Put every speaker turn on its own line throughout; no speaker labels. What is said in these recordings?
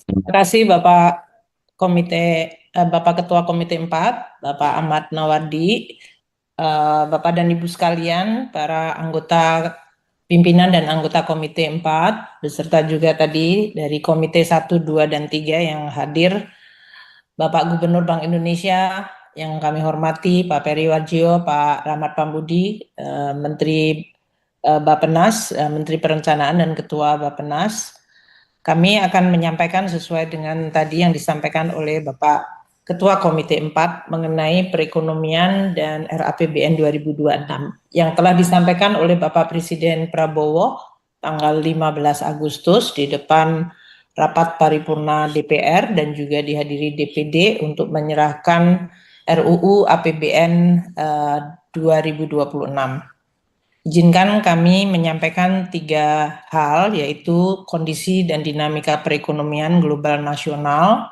Terima kasih Bapak Ketua Komite 4, Bapak Ahmad Nawardi, Bapak dan Ibu sekalian, para anggota pimpinan dan anggota Komite 4, beserta juga tadi dari Komite 1, 2, dan 3 yang hadir, Bapak Gubernur Bank Indonesia yang kami hormati, Pak Peri Warjio, Pak Rahmat Pambudi, Menteri Bappenas, Menteri Perencanaan dan Ketua Bappenas. Kami akan menyampaikan sesuai dengan tadi yang disampaikan oleh Bapak Ketua Komite 4 mengenai perekonomian dan RAPBN 2026 yang telah disampaikan oleh Bapak Presiden Prabowo tanggal 15 Agustus di depan rapat paripurna DPR dan juga dihadiri DPD untuk menyerahkan RUU APBN 2026. Izinkan kami menyampaikan 3 hal, yaitu kondisi dan dinamika perekonomian global nasional.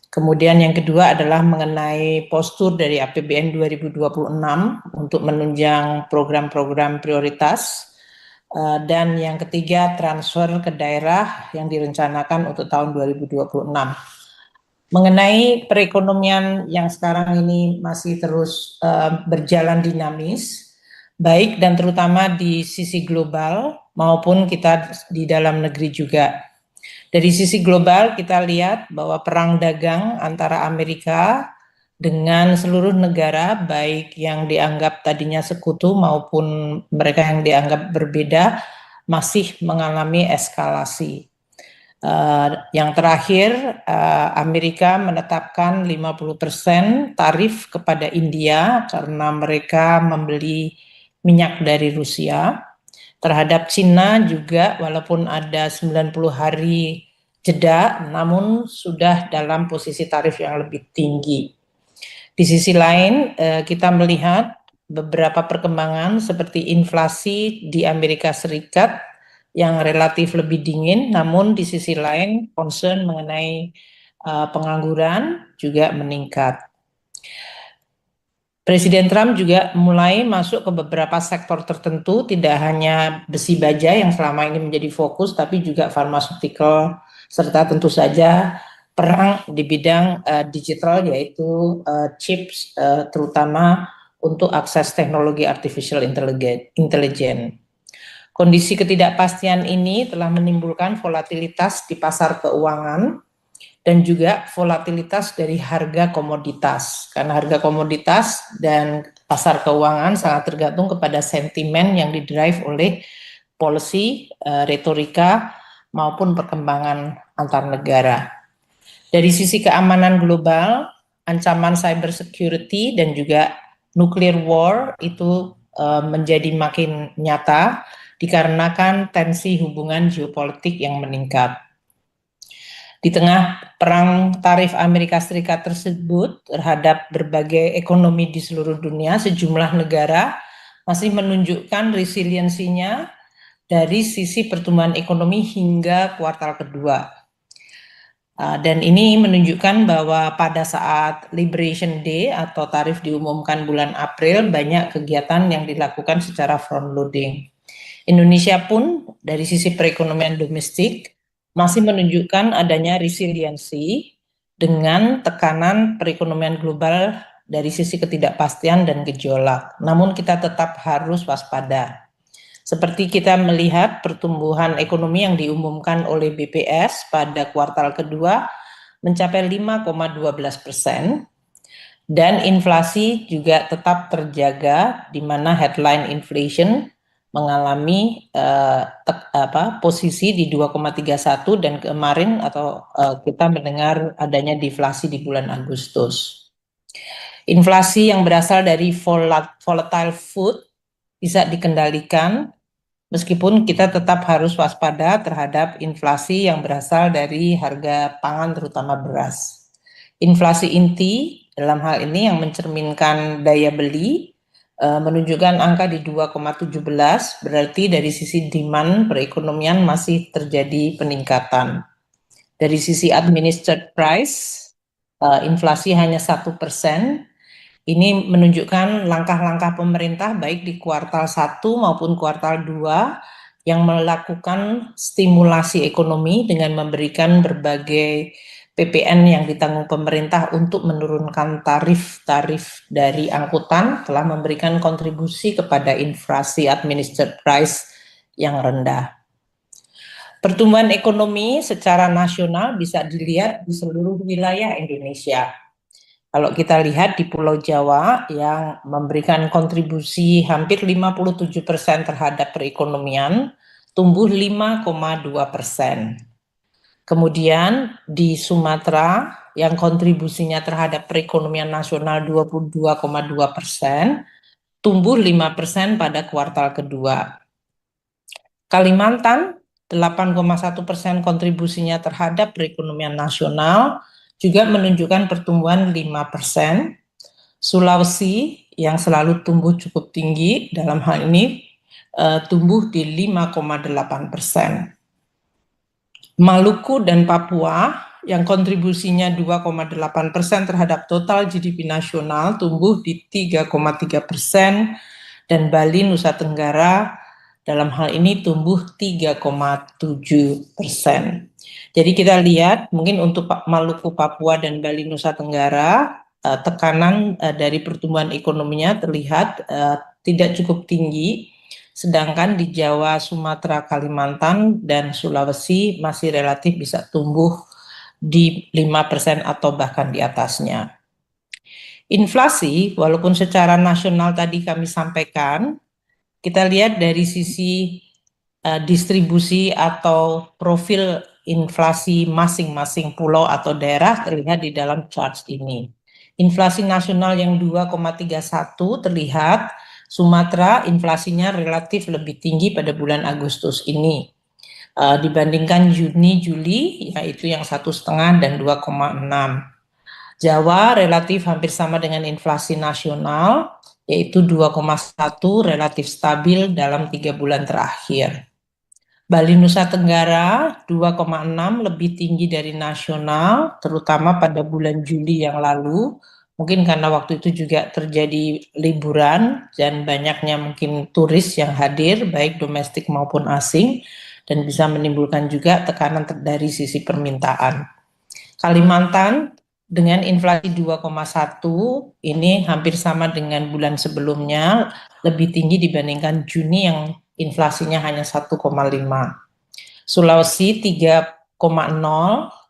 Kemudian yang kedua adalah mengenai postur dari APBN 2026 untuk menunjang program-program prioritas. Dan yang ketiga, transfer ke daerah yang direncanakan untuk tahun 2026. Mengenai perekonomian yang sekarang ini masih terus berjalan dinamis, baik dan terutama di sisi global maupun kita di dalam negeri juga. Dari sisi global kita lihat bahwa perang dagang antara Amerika dengan seluruh negara, baik yang dianggap tadinya sekutu maupun mereka yang dianggap berbeda, masih mengalami eskalasi. Yang terakhir, Amerika menetapkan 50% tarif kepada India karena mereka membeli minyak dari Rusia. Terhadap Cina juga walaupun ada 90 hari jeda, namun sudah dalam posisi tarif yang lebih tinggi. Di sisi lain, kita melihat beberapa perkembangan seperti inflasi di Amerika Serikat yang relatif lebih dingin, namun di sisi lain concern mengenai pengangguran juga meningkat. Presiden Trump juga mulai masuk ke beberapa sektor tertentu, tidak hanya besi baja yang selama ini menjadi fokus, tapi juga pharmaceutical, serta tentu saja perang di bidang digital, yaitu chips, terutama untuk akses teknologi artificial intelligence. Kondisi ketidakpastian ini telah menimbulkan volatilitas di pasar keuangan dan juga volatilitas dari harga komoditas. Karena harga komoditas dan pasar keuangan sangat tergantung kepada sentimen yang didrive oleh policy, retorika, maupun perkembangan antar negara. Dari sisi keamanan global, ancaman cyber security dan juga nuclear war itu menjadi makin nyata dikarenakan tensi hubungan geopolitik yang meningkat. Di tengah perang tarif Amerika Serikat tersebut terhadap berbagai ekonomi di seluruh dunia, sejumlah negara masih menunjukkan resiliensinya dari sisi pertumbuhan ekonomi hingga kuartal kedua. Dan ini menunjukkan bahwa pada saat Liberation Day atau tarif diumumkan bulan April, banyak kegiatan yang dilakukan secara front loading. Indonesia pun dari sisi perekonomian domestik masih menunjukkan adanya resiliensi dengan tekanan perekonomian global dari sisi ketidakpastian dan gejolak. Namun kita tetap harus waspada. Seperti kita melihat pertumbuhan ekonomi yang diumumkan oleh BPS pada kuartal kedua mencapai 5,12%, dan inflasi juga tetap terjaga di mana headline inflation mengalami posisi di 2,31 dan kemarin atau kita mendengar adanya deflasi di bulan Agustus. Inflasi yang berasal dari volatile food bisa dikendalikan meskipun kita tetap harus waspada terhadap inflasi yang berasal dari harga pangan terutama beras. Inflasi inti dalam hal ini yang mencerminkan daya beli menunjukkan angka di 2,17, berarti dari sisi demand perekonomian masih terjadi peningkatan. Dari sisi administered price, inflasi hanya 1%. Ini menunjukkan langkah-langkah pemerintah baik di kuartal 1 maupun kuartal 2 yang melakukan stimulasi ekonomi dengan memberikan berbagai PPN yang ditanggung pemerintah untuk menurunkan tarif-tarif dari angkutan telah memberikan kontribusi kepada inflasi administered price yang rendah. Pertumbuhan ekonomi secara nasional bisa dilihat di seluruh wilayah Indonesia. Kalau kita lihat di Pulau Jawa yang memberikan kontribusi hampir 57% terhadap perekonomian, tumbuh 5,2%. Kemudian di Sumatera yang kontribusinya terhadap perekonomian nasional 22,2%, tumbuh 5% pada kuartal kedua. Kalimantan 8,1% kontribusinya terhadap perekonomian nasional, juga menunjukkan pertumbuhan 5%. Sulawesi yang selalu tumbuh cukup tinggi dalam hal ini tumbuh di 5,8%. Maluku dan Papua yang kontribusinya 2,8% terhadap total GDP nasional tumbuh di 3,3%, dan Bali Nusa Tenggara dalam hal ini tumbuh 3,7%. Jadi kita lihat mungkin untuk Maluku, Papua, dan Bali Nusa Tenggara tekanan dari pertumbuhan ekonominya terlihat tidak cukup tinggi, sedangkan di Jawa, Sumatera, Kalimantan, dan Sulawesi masih relatif bisa tumbuh di 5% atau bahkan di atasnya. Inflasi, walaupun secara nasional tadi kami sampaikan, kita lihat dari sisi distribusi atau profil inflasi masing-masing pulau atau daerah terlihat di dalam chart ini. Inflasi nasional yang 2,31 terlihat Sumatera inflasinya relatif lebih tinggi pada bulan Agustus ini dibandingkan Juni, Juli, yaitu yang 1,5 dan 2,6. Jawa relatif hampir sama dengan inflasi nasional, yaitu 2,1, relatif stabil dalam 3 bulan terakhir. Bali Nusa Tenggara 2,6 lebih tinggi dari nasional, terutama pada bulan Juli yang lalu. Mungkin karena waktu itu juga terjadi liburan dan banyaknya mungkin turis yang hadir, baik domestik maupun asing, dan bisa menimbulkan juga tekanan dari sisi permintaan. Kalimantan dengan inflasi 2,1 ini hampir sama dengan bulan sebelumnya, lebih tinggi dibandingkan Juni yang inflasinya hanya 1,5. Sulawesi 3,0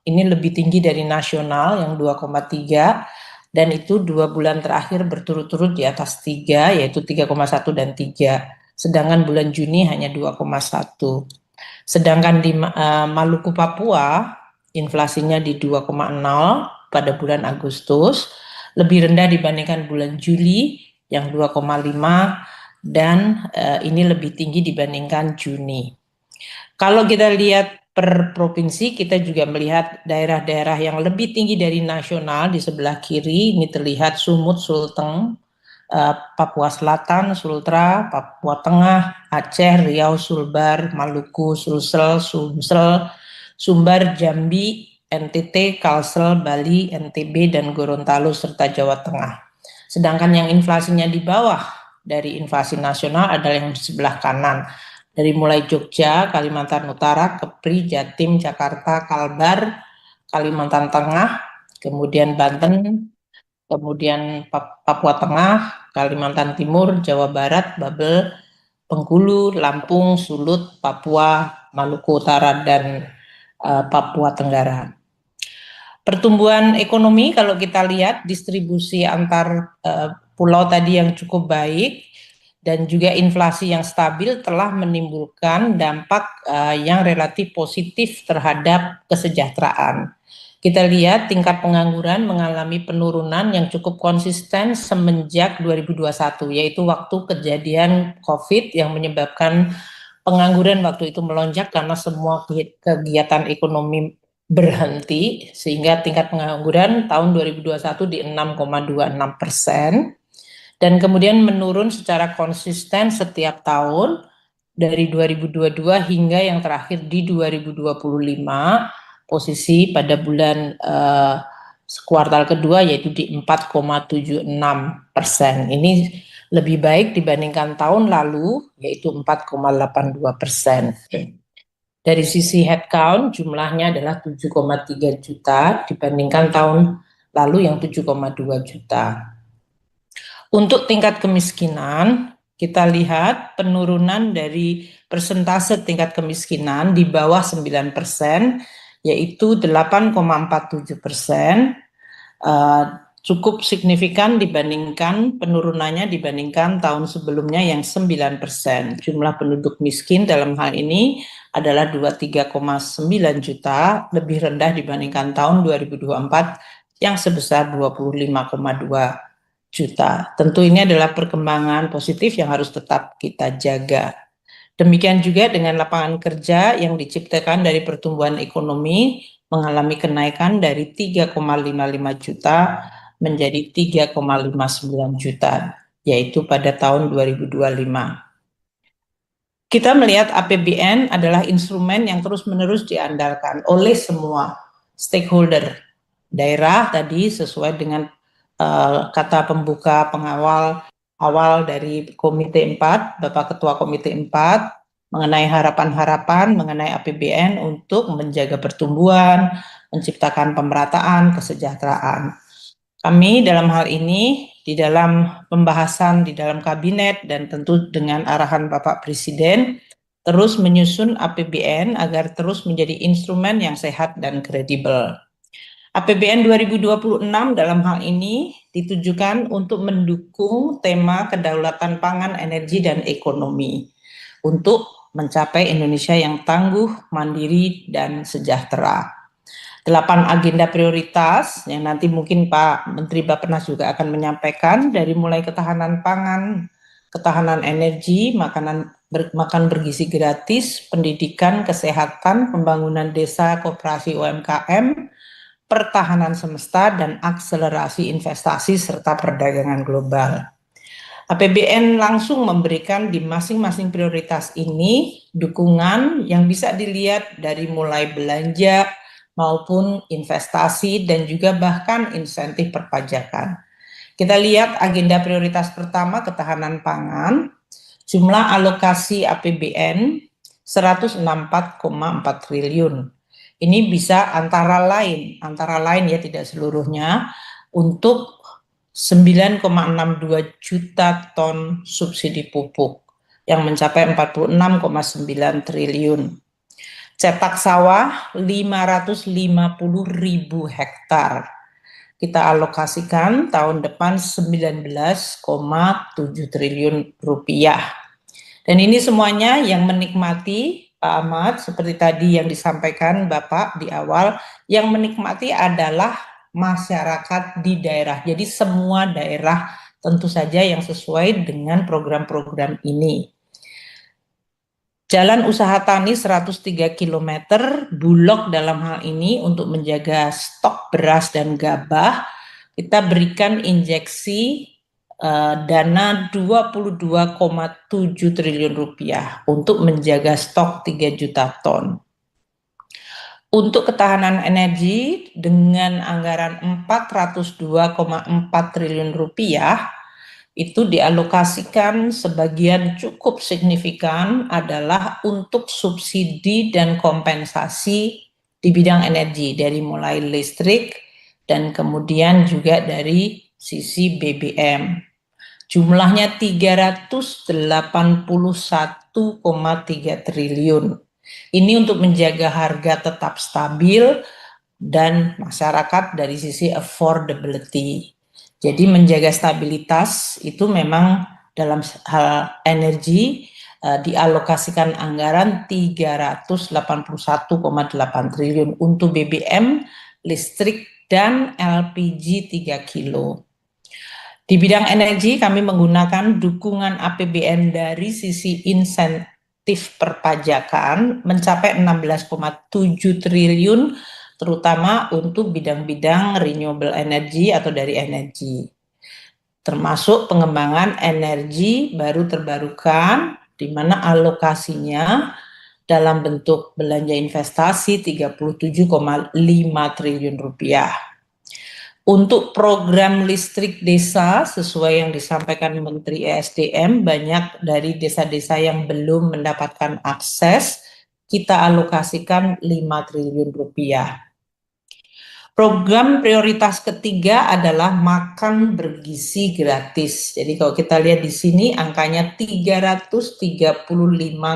ini lebih tinggi dari nasional yang 2,3, dan itu 2 bulan terakhir berturut-turut di atas 3, yaitu 3,1 dan 3. Sedangkan bulan Juni hanya 2,1. Sedangkan di Maluku Papua inflasinya di 2,0 pada bulan Agustus, lebih rendah dibandingkan bulan Juli yang 2,5, dan ini lebih tinggi dibandingkan Juni. Kalau kita lihat per provinsi, kita juga melihat daerah-daerah yang lebih tinggi dari nasional di sebelah kiri. Ini terlihat Sumut, Sulteng, Papua Selatan, Sultra, Papua Tengah, Aceh, Riau, Sulbar, Maluku, Sulsel, Sumsel, Sumbar, Jambi, NTT, Kalsel, Bali, NTB, dan Gorontalo, serta Jawa Tengah. Sedangkan yang inflasinya di bawah dari inflasi nasional adalah yang di sebelah kanan. Dari mulai Jogja, Kalimantan Utara, Kepri, Jatim, Jakarta, Kalbar, Kalimantan Tengah, kemudian Banten, kemudian Papua Tengah, Kalimantan Timur, Jawa Barat, Babel, Bengkulu, Lampung, Sulut, Papua, Maluku Utara, dan Papua Tenggara. Pertumbuhan ekonomi kalau kita lihat distribusi antar pulau tadi yang cukup baik dan juga inflasi yang stabil telah menimbulkan dampak yang relatif positif terhadap kesejahteraan. Kita lihat tingkat pengangguran mengalami penurunan yang cukup konsisten semenjak 2021, yaitu waktu kejadian COVID yang menyebabkan pengangguran waktu itu melonjak karena semua kegiatan ekonomi berhenti, sehingga tingkat pengangguran tahun 2021 di 6,26%. Dan kemudian menurun secara konsisten setiap tahun dari 2022 hingga yang terakhir di 2025, posisi pada bulan kuartal kedua yaitu di 4,76%. Ini lebih baik dibandingkan tahun lalu, yaitu 4,82%. Dari sisi headcount, jumlahnya adalah 7,3 juta dibandingkan tahun lalu yang 7,2 juta. Untuk tingkat kemiskinan, kita lihat penurunan dari persentase tingkat kemiskinan di bawah 9%, yaitu 8,47%, cukup signifikan dibandingkan penurunannya dibandingkan tahun sebelumnya yang 9%. Jumlah penduduk miskin dalam hal ini adalah 23,9 juta, lebih rendah dibandingkan tahun 2024 yang sebesar 25,2 juta. Tentu ini adalah perkembangan positif yang harus tetap kita jaga. Demikian juga dengan lapangan kerja yang diciptakan dari pertumbuhan ekonomi mengalami kenaikan dari 3,55 juta menjadi 3,59 juta, yaitu pada tahun 2025. Kita melihat APBN adalah instrumen yang terus-menerus diandalkan oleh semua stakeholder. Daerah tadi sesuai dengan kata pembuka pengawal awal dari Komite 4, Bapak Ketua Komite 4, mengenai harapan-harapan mengenai APBN untuk menjaga pertumbuhan, menciptakan pemerataan, kesejahteraan. Kami dalam hal ini, di dalam pembahasan di dalam kabinet dan tentu dengan arahan Bapak Presiden, terus menyusun APBN agar terus menjadi instrumen yang sehat dan kredibel. APBN 2026 dalam hal ini ditujukan untuk mendukung tema kedaulatan pangan, energi, dan ekonomi untuk mencapai Indonesia yang tangguh, mandiri, dan sejahtera. 8 agenda prioritas yang nanti mungkin Pak Menteri Bappenas juga akan menyampaikan, dari mulai ketahanan pangan, ketahanan energi, makan bergizi gratis, pendidikan, kesehatan, pembangunan desa, koperasi UMKM, pertahanan semesta, dan akselerasi investasi serta perdagangan global. APBN langsung memberikan di masing-masing prioritas ini dukungan yang bisa dilihat dari mulai belanja maupun investasi dan juga bahkan insentif perpajakan. Kita lihat agenda prioritas pertama, ketahanan pangan, jumlah alokasi APBN 164,4 triliun. Ini bisa antara lain ya, tidak seluruhnya, untuk 9,62 juta ton subsidi pupuk yang mencapai 46,9 triliun. Cetak sawah 550.000 hektar. Kita alokasikan tahun depan 19,7 triliun rupiah. Dan ini semuanya yang menikmati, Pak Ahmad, seperti tadi yang disampaikan Bapak di awal, yang menikmati adalah masyarakat di daerah. Jadi semua daerah tentu saja yang sesuai dengan program-program ini. Jalan usaha tani 103 km, Bulog dalam hal ini untuk menjaga stok beras dan gabah, kita berikan injeksi dana 22,7 triliun rupiah untuk menjaga stok 3 juta ton. Untuk ketahanan energi dengan anggaran 402,4 triliun rupiah, itu dialokasikan sebagian cukup signifikan adalah untuk subsidi dan kompensasi di bidang energi, dari mulai listrik dan kemudian juga dari sisi BBM. Jumlahnya 381,3 triliun. Ini untuk menjaga harga tetap stabil dan masyarakat dari sisi affordability. Jadi menjaga stabilitas itu memang dalam hal energi dialokasikan anggaran 381,8 triliun untuk BBM, listrik, dan LPG 3 kilo. Di bidang energi kami menggunakan dukungan APBN dari sisi insentif perpajakan mencapai 16,7 triliun, terutama untuk bidang-bidang renewable energy atau dari energi, termasuk pengembangan energi baru terbarukan, di mana alokasinya dalam bentuk belanja investasi 37,5 triliun rupiah. Untuk program listrik desa, sesuai yang disampaikan Menteri ESDM, banyak dari desa-desa yang belum mendapatkan akses, kita alokasikan 5 triliun rupiah. Program prioritas ketiga adalah makan bergizi gratis. Jadi kalau kita lihat di sini angkanya 335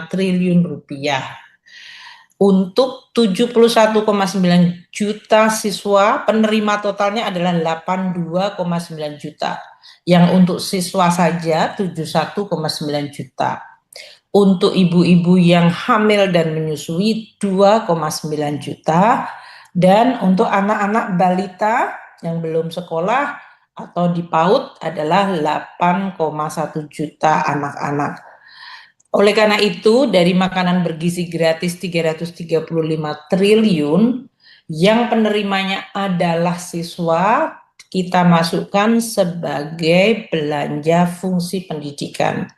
triliun rupiah. Untuk 71,9 juta siswa, penerima totalnya adalah 82,9 juta. Yang untuk siswa saja 71,9 juta. Untuk ibu-ibu yang hamil dan menyusui 2,9 juta. Dan untuk anak-anak balita yang belum sekolah atau di PAUD adalah 8,1 juta anak-anak. Oleh karena itu, dari makanan bergizi gratis 335 triliun, yang penerimanya adalah siswa, kita masukkan sebagai belanja fungsi pendidikan,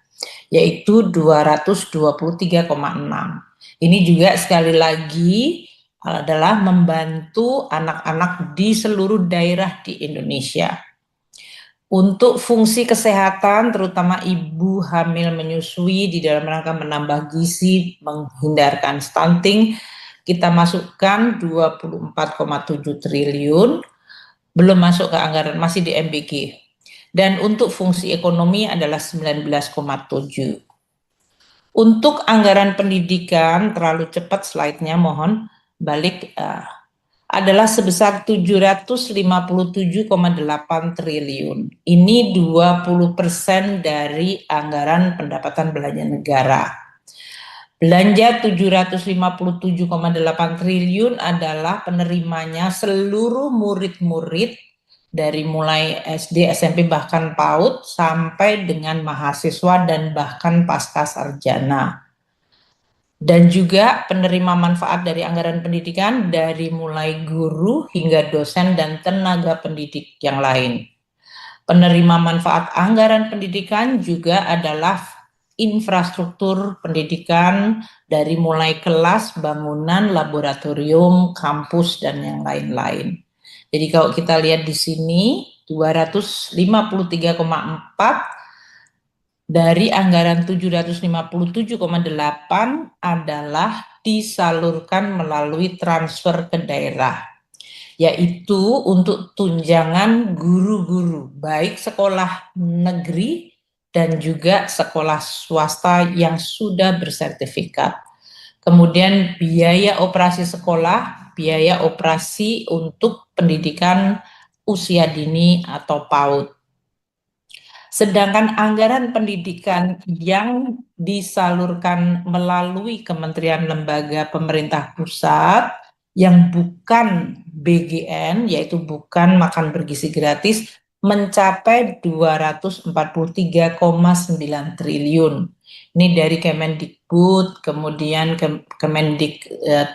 yaitu 223,6. Ini juga sekali lagi adalah membantu anak-anak di seluruh daerah di Indonesia. Untuk fungsi kesehatan, terutama ibu hamil menyusui di dalam rangka menambah gizi, menghindarkan stunting, kita masukkan 24,7 triliun, belum masuk ke anggaran, masih di MBG. Dan untuk fungsi ekonomi adalah 19,7. Untuk anggaran pendidikan, terlalu cepat slide-nya, mohon balik, adalah sebesar 757,8 triliun. Ini 20% dari anggaran pendapatan belanja negara. Belanja 757,8 triliun adalah penerimanya seluruh murid-murid dari mulai SD, SMP, bahkan PAUD sampai dengan mahasiswa dan bahkan pasca sarjana. Dan juga penerima manfaat dari anggaran pendidikan dari mulai guru hingga dosen dan tenaga pendidik yang lain. Penerima manfaat anggaran pendidikan juga adalah infrastruktur pendidikan dari mulai kelas, bangunan, laboratorium, kampus, dan yang lain-lain. Jadi kalau kita lihat di sini 253,4 dari anggaran 757,8 adalah disalurkan melalui transfer ke daerah, yaitu untuk tunjangan guru-guru, baik sekolah negeri dan juga sekolah swasta yang sudah bersertifikat. Kemudian biaya operasi sekolah, biaya operasi untuk pendidikan usia dini atau PAUD. Sedangkan anggaran pendidikan yang disalurkan melalui kementerian lembaga pemerintah pusat yang bukan BGN, yaitu bukan makan bergizi gratis, mencapai 243,9 triliun. Ini dari Kemendikbud, kemudian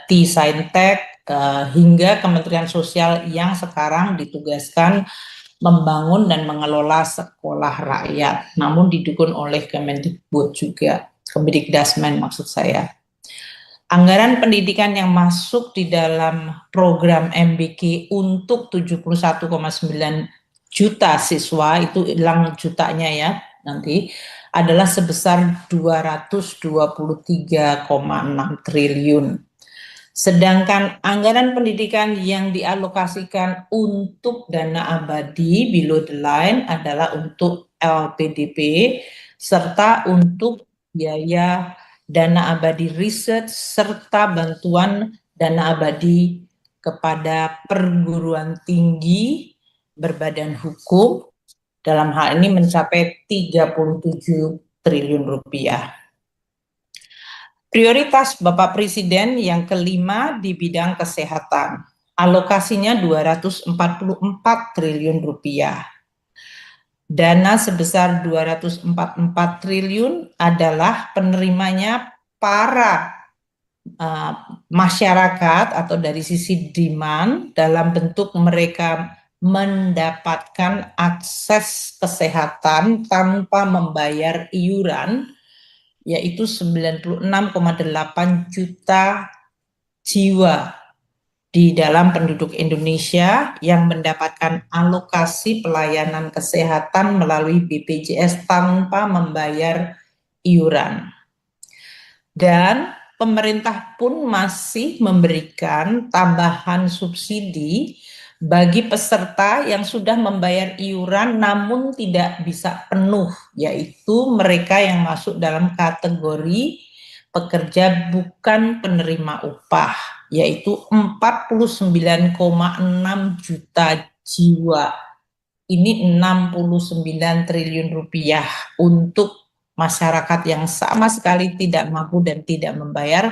Saintek, hingga Kementerian Sosial yang sekarang ditugaskan membangun dan mengelola sekolah rakyat, namun didukung oleh Kemendikbud juga, Kemendikdasmen maksud saya. Anggaran pendidikan yang masuk di dalam program MBK untuk 71,9 juta siswa, itu hilang jutanya ya nanti, adalah sebesar 223,6 triliun. Sedangkan anggaran pendidikan yang dialokasikan untuk dana abadi below the line adalah untuk LPDP serta untuk biaya dana abadi riset serta bantuan dana abadi kepada perguruan tinggi berbadan hukum, dalam hal ini mencapai 37 triliun rupiah. Prioritas Bapak Presiden yang kelima di bidang kesehatan, alokasinya 244 triliun rupiah. Dana sebesar 244 triliun adalah penerimanya para masyarakat atau dari sisi demand dalam bentuk mereka mendapatkan akses kesehatan tanpa membayar iuran, yaitu 96,8 juta jiwa di dalam penduduk Indonesia yang mendapatkan alokasi pelayanan kesehatan melalui BPJS tanpa membayar iuran. Dan pemerintah pun masih memberikan tambahan subsidi bagi peserta yang sudah membayar iuran namun tidak bisa penuh, yaitu mereka yang masuk dalam kategori pekerja bukan penerima upah, yaitu 49,6 juta jiwa. Ini 69 triliun rupiah untuk masyarakat yang sama sekali tidak mampu dan tidak membayar,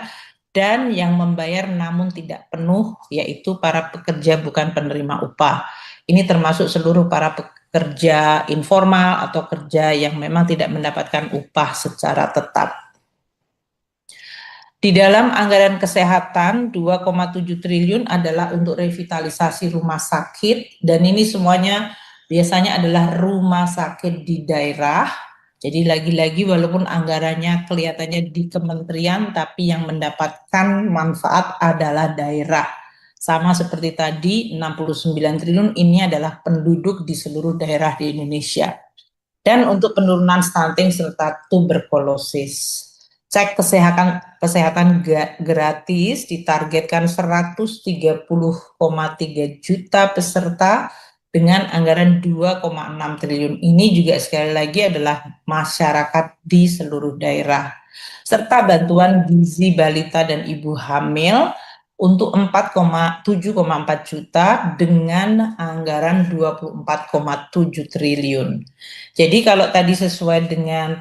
dan yang membayar namun tidak penuh, yaitu para pekerja bukan penerima upah. Ini termasuk seluruh para pekerja informal atau kerja yang memang tidak mendapatkan upah secara tetap. Di dalam anggaran kesehatan 2,7 triliun adalah untuk revitalisasi rumah sakit, dan ini semuanya biasanya adalah rumah sakit di daerah. Jadi lagi-lagi walaupun anggarannya kelihatannya di kementerian, tapi yang mendapatkan manfaat adalah daerah. Sama seperti tadi, 69 triliun ini adalah penduduk di seluruh daerah di Indonesia. Dan untuk penurunan stunting serta tuberkulosis. Cek kesehatan gratis ditargetkan 130,3 juta peserta dengan anggaran 2,6 triliun. Ini juga sekali lagi adalah masyarakat di seluruh daerah. Serta bantuan gizi balita dan ibu hamil untuk 7,4 juta dengan anggaran 24,7 triliun. Jadi kalau tadi sesuai dengan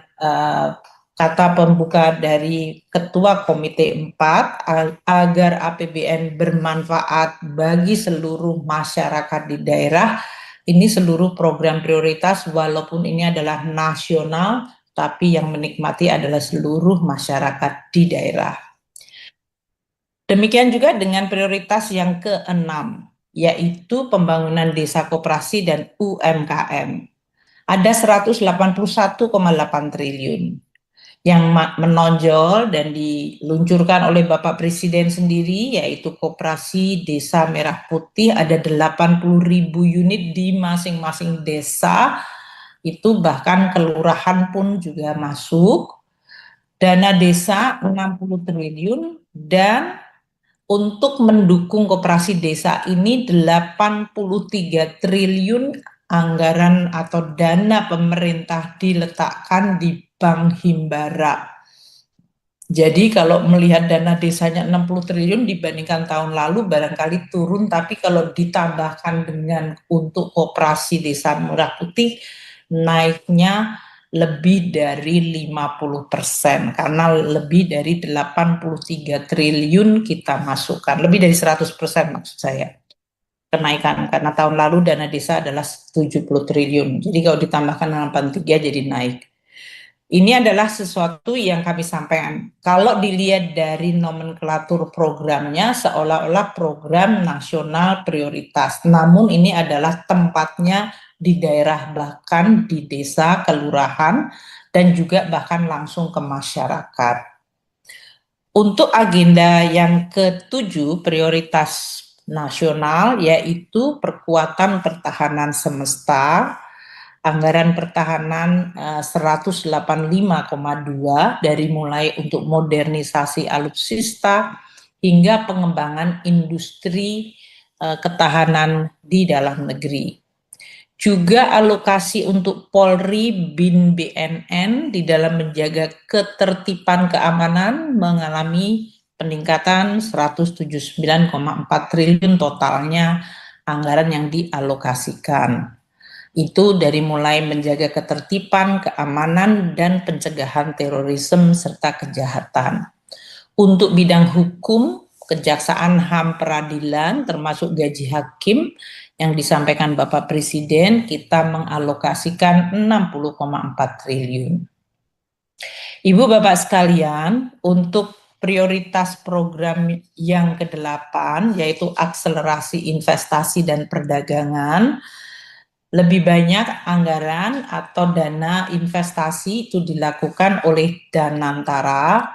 kata pembuka dari Ketua Komite 4, agar APBN bermanfaat bagi seluruh masyarakat di daerah, ini seluruh program prioritas walaupun ini adalah nasional, tapi yang menikmati adalah seluruh masyarakat di daerah. Demikian juga dengan prioritas yang keenam, yaitu pembangunan desa koperasi dan UMKM. Ada 181,8 triliun. Yang menonjol dan diluncurkan oleh Bapak Presiden sendiri, yaitu Koperasi Desa Merah Putih, ada 80.000 unit di masing-masing desa, itu bahkan kelurahan pun juga masuk. Dana desa 60 triliun, dan untuk mendukung koperasi desa ini 83 triliun anggaran atau dana pemerintah diletakkan di Bank Himbara. Jadi kalau melihat dana desanya 60 triliun dibandingkan tahun lalu barangkali turun, tapi kalau ditambahkan dengan untuk koperasi desa Merah Putih naiknya lebih dari 50%, karena lebih dari 83 triliun kita masukkan, lebih dari 100% maksud saya kenaikan, karena tahun lalu dana desa adalah 70 triliun. Jadi kalau ditambahkan 83 jadi naik. Ini adalah sesuatu yang kami sampaikan. Kalau dilihat dari nomenklatur programnya, seolah-olah program nasional prioritas. Namun ini adalah tempatnya di daerah, bahkan di desa, kelurahan, dan juga bahkan langsung ke masyarakat. Untuk agenda yang ke-7, prioritas nasional, yaitu perkuatan pertahanan semesta. Anggaran pertahanan 185,2 dari mulai untuk modernisasi alutsista hingga pengembangan industri ketahanan di dalam negeri. Juga alokasi untuk Polri, BIN, BNN di dalam menjaga ketertiban keamanan mengalami peningkatan 179,4 triliun totalnya anggaran yang dialokasikan. Itu dari mulai menjaga ketertiban, keamanan, dan pencegahan terorisme serta kejahatan. Untuk bidang hukum, kejaksaan, HAM, peradilan, termasuk gaji hakim yang disampaikan Bapak Presiden, kita mengalokasikan 60,4 triliun. Ibu Bapak sekalian, untuk prioritas program yang ke-8, yaitu akselerasi investasi dan perdagangan, lebih banyak anggaran atau dana investasi itu dilakukan oleh Danantara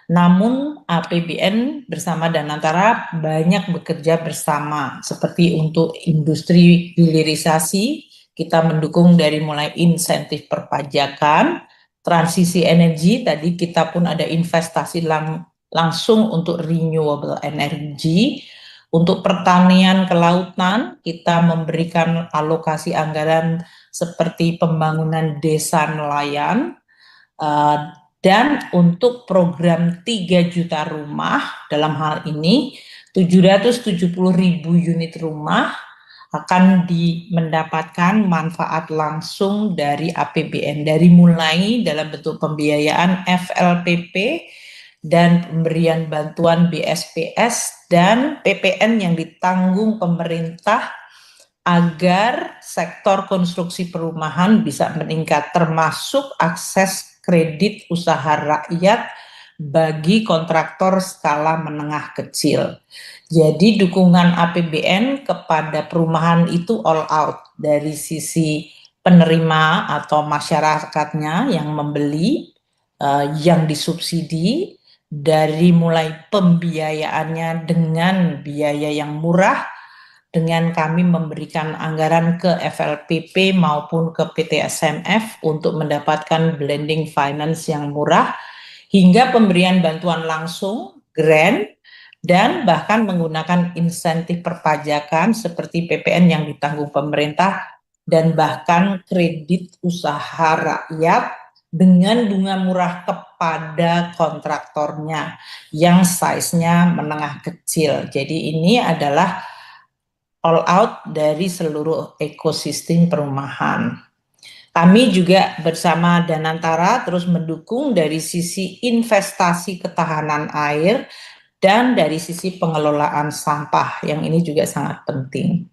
Namun APBN bersama Danantara banyak bekerja bersama, seperti untuk industri hilirisasi, kita mendukung dari mulai insentif perpajakan, transisi energi, tadi kita pun ada investasi langsung untuk renewable energy. Untuk pertanian kelautan, kita memberikan alokasi anggaran seperti pembangunan desa nelayan, dan untuk program 3 juta rumah, dalam hal ini 770.000 unit rumah akan mendapatkan manfaat langsung dari APBN, dari mulai dalam bentuk pembiayaan FLPP dan pemberian bantuan BSPS dan PPN yang ditanggung pemerintah agar sektor konstruksi perumahan bisa meningkat, termasuk akses kredit usaha rakyat bagi kontraktor skala menengah kecil. Jadi dukungan APBN kepada perumahan itu all out, dari sisi penerima atau masyarakatnya yang membeli, yang disubsidi, dari mulai pembiayaannya dengan biaya yang murah, dengan kami memberikan anggaran ke FLPP maupun ke PT SMF untuk mendapatkan blending finance yang murah, hingga pemberian bantuan langsung, grant, dan bahkan menggunakan insentif perpajakan seperti PPN yang ditanggung pemerintah, dan bahkan kredit usaha rakyat dengan bunga murah kepada kontraktornya yang size-nya menengah kecil. Jadi ini adalah all out dari seluruh ekosistem perumahan. Kami juga bersama Danantara terus mendukung dari sisi investasi ketahanan air dan dari sisi pengelolaan sampah, yang ini juga sangat penting.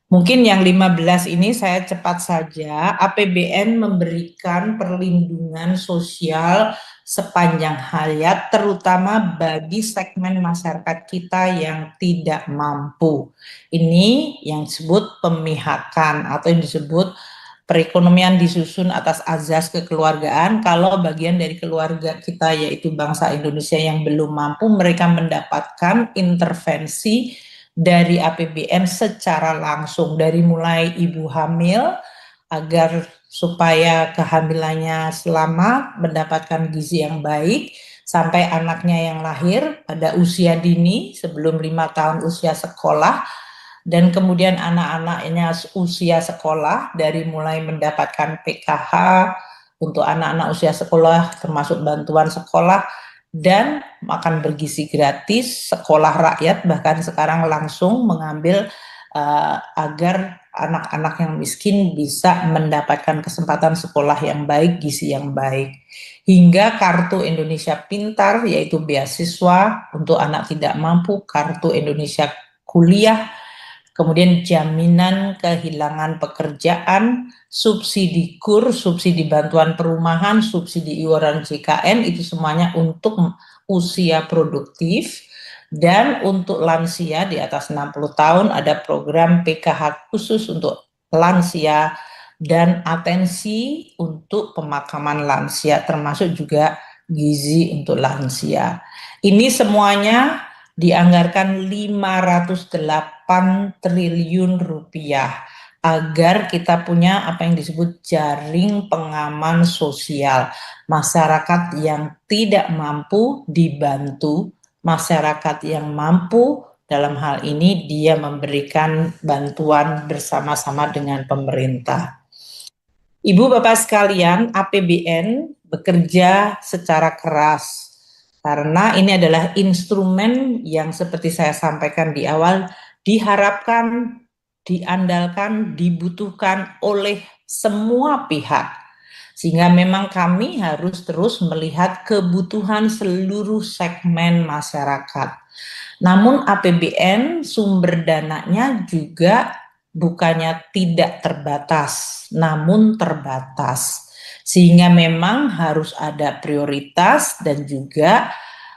Mungkin yang 15 ini saya cepat saja. APBN memberikan perlindungan sosial sepanjang hayat, terutama bagi segmen masyarakat kita yang tidak mampu. Ini yang disebut pemihakan atau yang disebut perekonomian disusun atas azas kekeluargaan. Kalau bagian dari keluarga kita yaitu bangsa Indonesia yang belum mampu, mereka mendapatkan intervensi dari APBN secara langsung, dari mulai ibu hamil agar supaya kehamilannya selamat, mendapatkan gizi yang baik, sampai anaknya yang lahir pada usia dini sebelum 5 tahun usia sekolah, dan kemudian anak-anaknya usia sekolah dari mulai mendapatkan PKH untuk anak-anak usia sekolah termasuk bantuan sekolah dan makan bergizi gratis, sekolah rakyat bahkan sekarang langsung mengambil agar anak-anak yang miskin bisa mendapatkan kesempatan sekolah yang baik, gizi yang baik. Hingga kartu Indonesia Pintar, yaitu beasiswa untuk anak tidak mampu, kartu Indonesia Kuliah, kemudian jaminan kehilangan pekerjaan, subsidi KUR, subsidi bantuan perumahan, subsidi iuran JKN, itu semuanya untuk usia produktif. Dan untuk lansia di atas 60 tahun ada program PKH khusus untuk lansia dan atensi untuk pemakaman lansia, termasuk juga gizi untuk lansia. Ini semuanya dianggarkan 508 triliun rupiah agar kita punya apa yang disebut jaring pengaman sosial. Masyarakat yang tidak mampu dibantu, masyarakat yang mampu dalam hal ini dia memberikan bantuan bersama-sama dengan pemerintah. Ibu Bapak sekalian, APBN bekerja secara keras karena ini adalah instrumen yang seperti saya sampaikan di awal diharapkan, diandalkan, dibutuhkan oleh semua pihak. Sehingga memang kami harus terus melihat kebutuhan seluruh segmen masyarakat. Namun APBN sumber dananya juga bukannya tidak terbatas, namun terbatas. Sehingga memang harus ada prioritas dan juga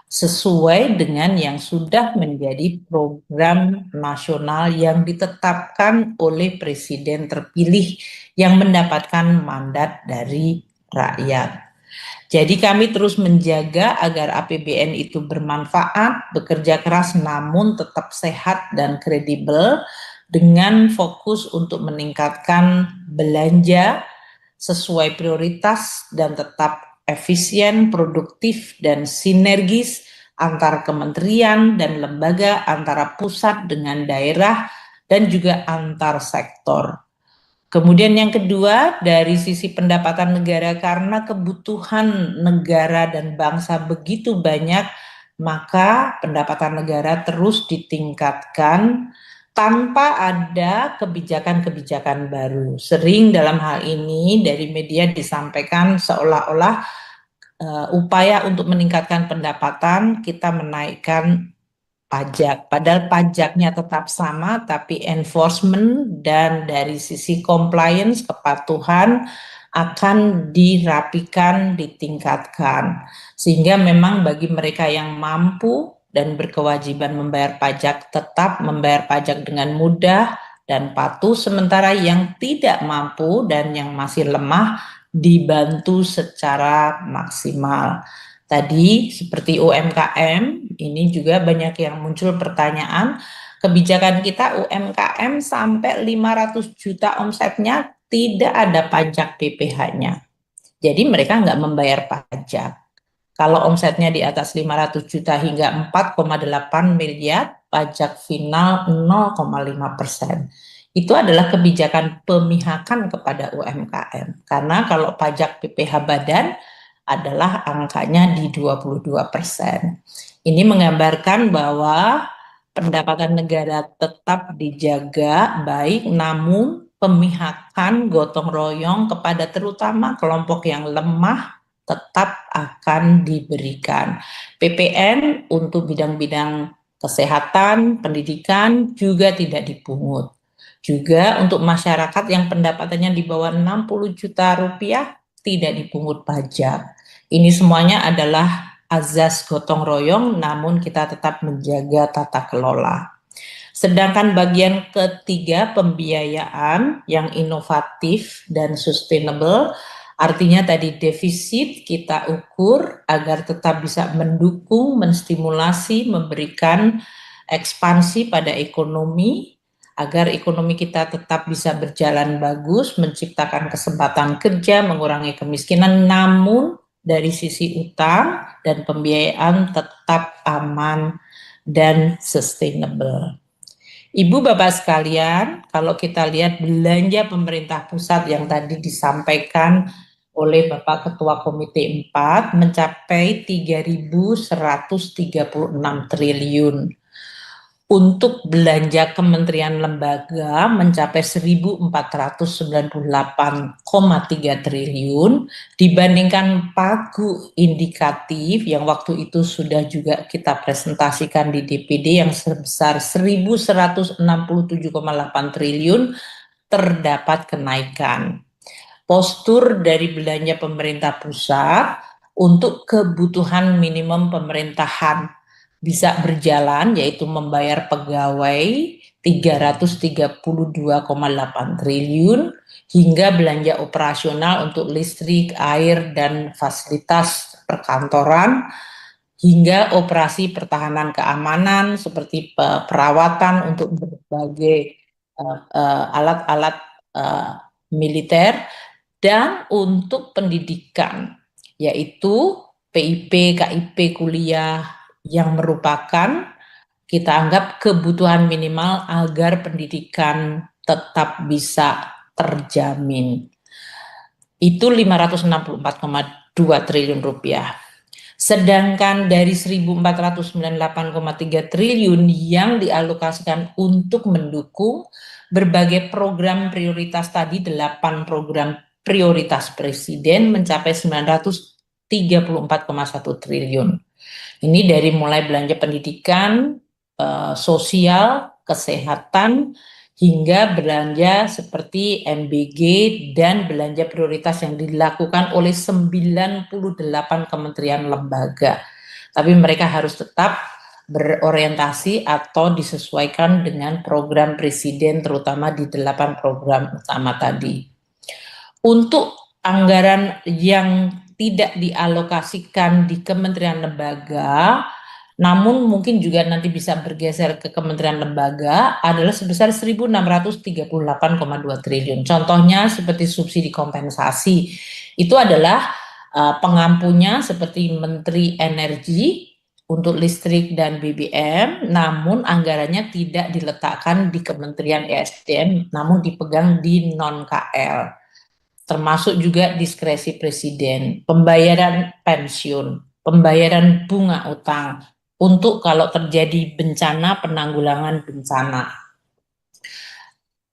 sesuai dengan yang sudah menjadi program nasional yang ditetapkan oleh presiden terpilih yang mendapatkan mandat dari rakyat. Jadi kami terus menjaga agar APBN itu bermanfaat, bekerja keras namun tetap sehat dan kredibel dengan fokus untuk meningkatkan belanja sesuai prioritas dan tetap efisien, produktif, dan sinergis antar kementerian dan lembaga, antara pusat dengan daerah, dan juga antar sektor. Kemudian yang kedua, dari sisi pendapatan negara, karena kebutuhan negara dan bangsa begitu banyak, maka pendapatan negara terus ditingkatkan tanpa ada kebijakan-kebijakan baru. Sering dalam hal ini dari media disampaikan seolah-olah upaya untuk meningkatkan pendapatan, kita menaikkan pajak, padahal pajaknya tetap sama, tapi enforcement dan dari sisi compliance, kepatuhan akan dirapikan, ditingkatkan. Sehingga memang bagi mereka yang mampu dan berkewajiban membayar pajak, tetap membayar pajak dengan mudah dan patuh, sementara yang tidak mampu dan yang masih lemah dibantu secara maksimal. Tadi seperti UMKM, ini juga banyak yang muncul pertanyaan, kebijakan kita UMKM sampai 500 juta omsetnya tidak ada pajak PPh-nya. Jadi mereka nggak membayar pajak. Kalau omsetnya di atas 500 juta hingga 4,8 miliar, pajak final 0,5%. Itu adalah kebijakan pemihakan kepada UMKM. Karena kalau pajak PPh badan adalah angkanya di 22%. Ini menggambarkan bahwa pendapatan negara tetap dijaga baik, namun pemihakan gotong royong kepada terutama kelompok yang lemah tetap akan diberikan. PPN untuk bidang-bidang kesehatan, pendidikan juga tidak dipungut. Juga untuk masyarakat yang pendapatannya di bawah 60 juta rupiah tidak dipungut pajak. Ini semuanya adalah azas gotong royong, namun kita tetap menjaga tata kelola. Sedangkan bagian ketiga, pembiayaan yang inovatif dan sustainable, artinya tadi defisit kita ukur agar tetap bisa mendukung, menstimulasi, memberikan ekspansi pada ekonomi, agar ekonomi kita tetap bisa berjalan bagus, menciptakan kesempatan kerja, mengurangi kemiskinan, namun dari sisi utang dan pembiayaan tetap aman dan sustainable. Ibu Bapak sekalian, kalau kita lihat belanja pemerintah pusat yang tadi disampaikan oleh Bapak Ketua Komite 4 mencapai 3.136 triliun. Untuk belanja kementerian lembaga mencapai 1.498,3 triliun dibandingkan pagu indikatif yang waktu itu sudah juga kita presentasikan di DPD yang sebesar 1.167,8 triliun terdapat kenaikan. Postur dari belanja pemerintah pusat untuk kebutuhan minimum pemerintahan bisa berjalan, yaitu membayar pegawai 332,8 triliun hingga belanja operasional untuk listrik, air, dan fasilitas perkantoran, hingga operasi pertahanan keamanan seperti perawatan untuk berbagai alat-alat militer, dan untuk pendidikan, yaitu PIP, KIP kuliah, yang merupakan kita anggap kebutuhan minimal agar pendidikan tetap bisa terjamin. Itu 564,2 triliun rupiah. Sedangkan dari 1.498,3 triliun yang dialokasikan untuk mendukung berbagai program prioritas tadi, 8 program prioritas presiden mencapai 934,1 triliun. Ini dari mulai belanja pendidikan, sosial, kesehatan, hingga belanja seperti MBG dan belanja prioritas yang dilakukan oleh 98 kementerian lembaga. Tapi mereka harus tetap berorientasi atau disesuaikan dengan program presiden, terutama di 8 program utama tadi. Untuk anggaran yang tidak dialokasikan di kementerian lembaga, namun mungkin juga nanti bisa bergeser ke kementerian lembaga adalah sebesar 1.638,2 triliun. Contohnya seperti subsidi kompensasi, itu adalah pengampunya seperti Menteri Energi untuk listrik dan BBM, namun anggarannya tidak diletakkan di Kementerian ESDM, namun dipegang di non-KL. Termasuk juga diskresi presiden, pembayaran pensiun, pembayaran bunga utang, untuk kalau terjadi bencana, penanggulangan bencana.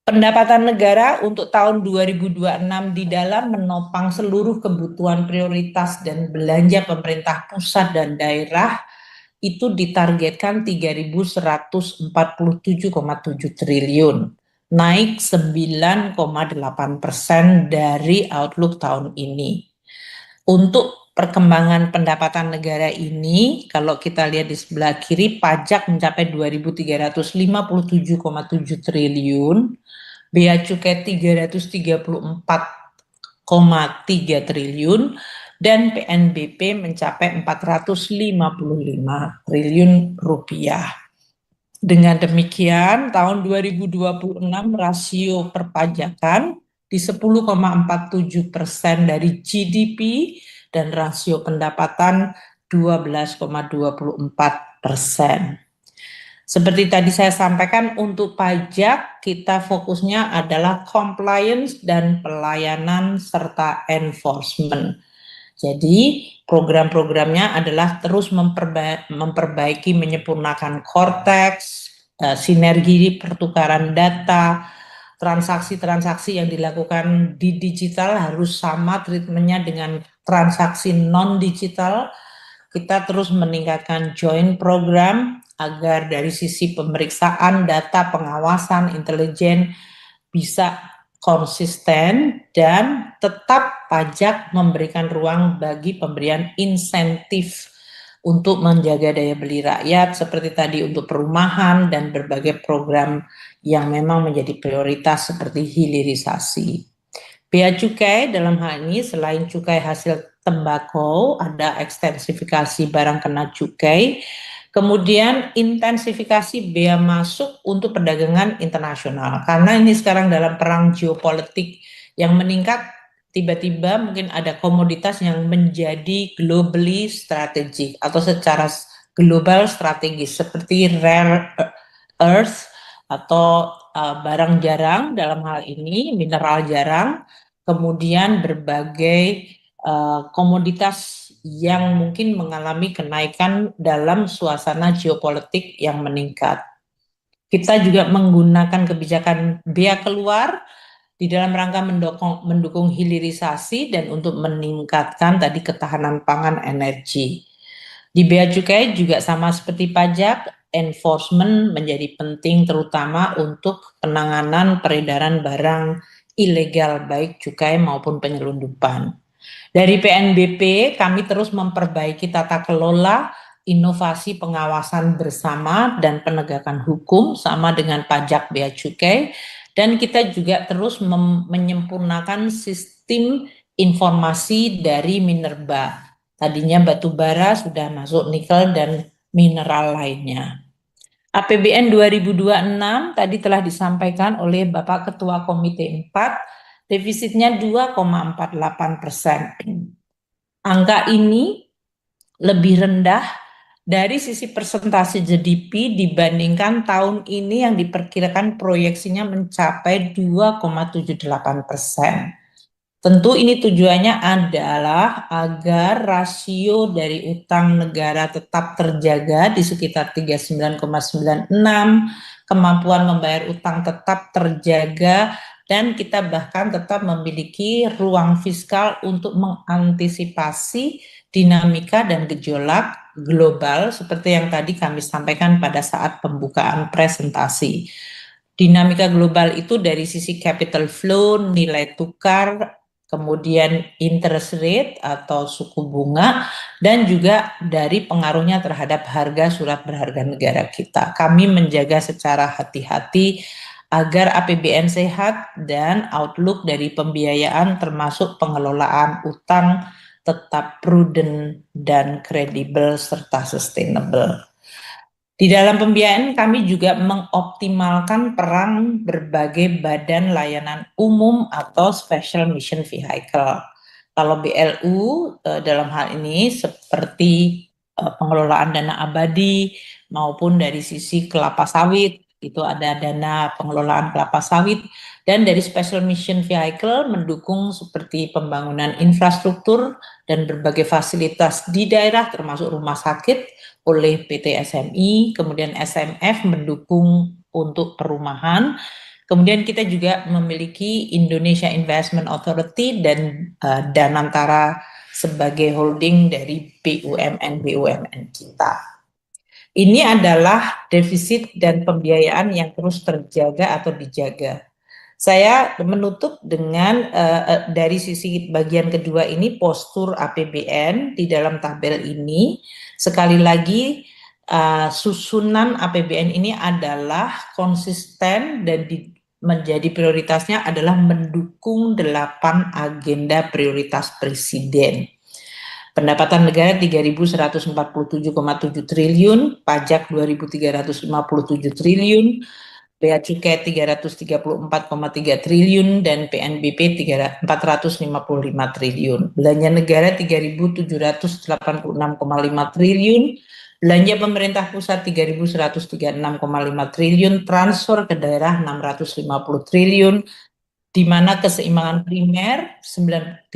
Pendapatan negara untuk tahun 2026 di dalam menopang seluruh kebutuhan prioritas dan belanja pemerintah pusat dan daerah itu ditargetkan 3.147,7 triliun, naik 9,8% dari outlook tahun ini. Untuk perkembangan pendapatan negara ini, kalau kita lihat di sebelah kiri, pajak mencapai 2.357,7 triliun, bea cukai 334,3 triliun, dan PNBP mencapai 455 triliun rupiah. Dengan demikian, tahun 2026 rasio perpajakan di 10,47% dari GDP dan rasio pendapatan 12,24%. Seperti tadi saya sampaikan, untuk pajak kita fokusnya adalah compliance dan pelayanan serta enforcement. Jadi program-programnya adalah terus memperbaiki, menyempurnakan Cortex, sinergi pertukaran data, transaksi-transaksi yang dilakukan di digital harus sama treatmentnya dengan transaksi non-digital. Kita terus meningkatkan joint program agar dari sisi pemeriksaan data, pengawasan, intelijen bisa konsisten dan tetap pajak memberikan ruang bagi pemberian insentif untuk menjaga daya beli rakyat seperti tadi untuk perumahan dan berbagai program yang memang menjadi prioritas seperti hilirisasi. Bea cukai dalam hal ini selain cukai hasil tembakau, ada ekstensifikasi barang kena cukai, kemudian intensifikasi bea masuk untuk perdagangan internasional. Karena ini sekarang dalam perang geopolitik yang meningkat, tiba-tiba mungkin ada komoditas yang menjadi globally strategic atau secara global strategis seperti rare earth atau barang jarang, dalam hal ini mineral jarang, kemudian berbagai komoditas yang mungkin mengalami kenaikan dalam suasana geopolitik yang meningkat. Kita juga menggunakan kebijakan bea keluar di dalam rangka mendukung hilirisasi dan untuk meningkatkan tadi ketahanan pangan energi. Di bea cukai juga sama seperti pajak, enforcement menjadi penting terutama untuk penanganan peredaran barang ilegal baik cukai maupun penyelundupan. Dari PNBP kami terus memperbaiki tata kelola, inovasi pengawasan bersama dan penegakan hukum sama dengan pajak bea cukai, dan kita juga terus menyempurnakan sistem informasi dari Minerba. Tadinya batu bara sudah masuk nikel dan mineral lainnya. APBN 2026 tadi telah disampaikan oleh Bapak Ketua Komite 4, defisitnya 2,48%. Angka ini lebih rendah dari sisi persentase GDP dibandingkan tahun ini yang diperkirakan proyeksinya mencapai 2,78%. Tentu ini tujuannya adalah agar rasio dari utang negara tetap terjaga di sekitar 39,96, kemampuan membayar utang tetap terjaga, dan kita bahkan tetap memiliki ruang fiskal untuk mengantisipasi dinamika dan gejolak global seperti yang tadi kami sampaikan pada saat pembukaan presentasi. Dinamika global itu dari sisi capital flow, nilai tukar, kemudian interest rate atau suku bunga, dan juga dari pengaruhnya terhadap harga surat berharga negara kita. Kami menjaga secara hati-hati agar APBN sehat dan outlook dari pembiayaan termasuk pengelolaan utang tetap prudent dan kredibel serta sustainable. Di dalam pembiayaan kami juga mengoptimalkan peran berbagai badan layanan umum atau special mission vehicle. Kalau BLU dalam hal ini seperti pengelolaan dana abadi maupun dari sisi kelapa sawit, itu ada dana pengelolaan kelapa sawit, dan dari special mission vehicle mendukung seperti pembangunan infrastruktur dan berbagai fasilitas di daerah termasuk rumah sakit oleh PT SMI, kemudian SMF mendukung untuk perumahan. Kemudian kita juga memiliki Indonesia Investment Authority dan Danantara sebagai holding dari BUMN kita. Ini adalah defisit dan pembiayaan yang terus terjaga atau dijaga. Saya menutup dengan dari sisi bagian kedua ini postur APBN di dalam tabel ini. Sekali lagi susunan APBN ini adalah konsisten dan menjadi prioritasnya adalah mendukung 8 agenda prioritas Presiden. Pendapatan negara 3.147,7 triliun, pajak 2.357 triliun, bea cukai 334,3 triliun dan PNBP 455 triliun. Belanja negara 3.786,5 triliun, belanja pemerintah pusat 3.136,5 triliun, transfer ke daerah 650 triliun, di mana keseimbangan primer 39,4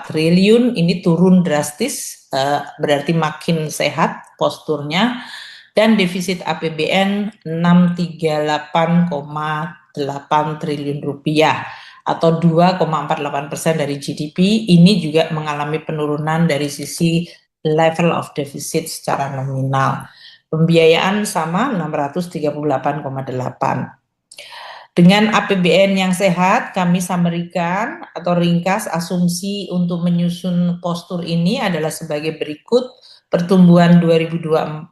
triliun ini turun drastis, berarti makin sehat posturnya, dan defisit APBN 638,8 triliun rupiah atau 2,48% dari GDP. Ini juga mengalami penurunan dari sisi level of deficit secara nominal. Pembiayaan sama 638,8. Dengan APBN yang sehat, kami samerikan atau ringkas asumsi untuk menyusun postur ini adalah sebagai berikut. Pertumbuhan 2026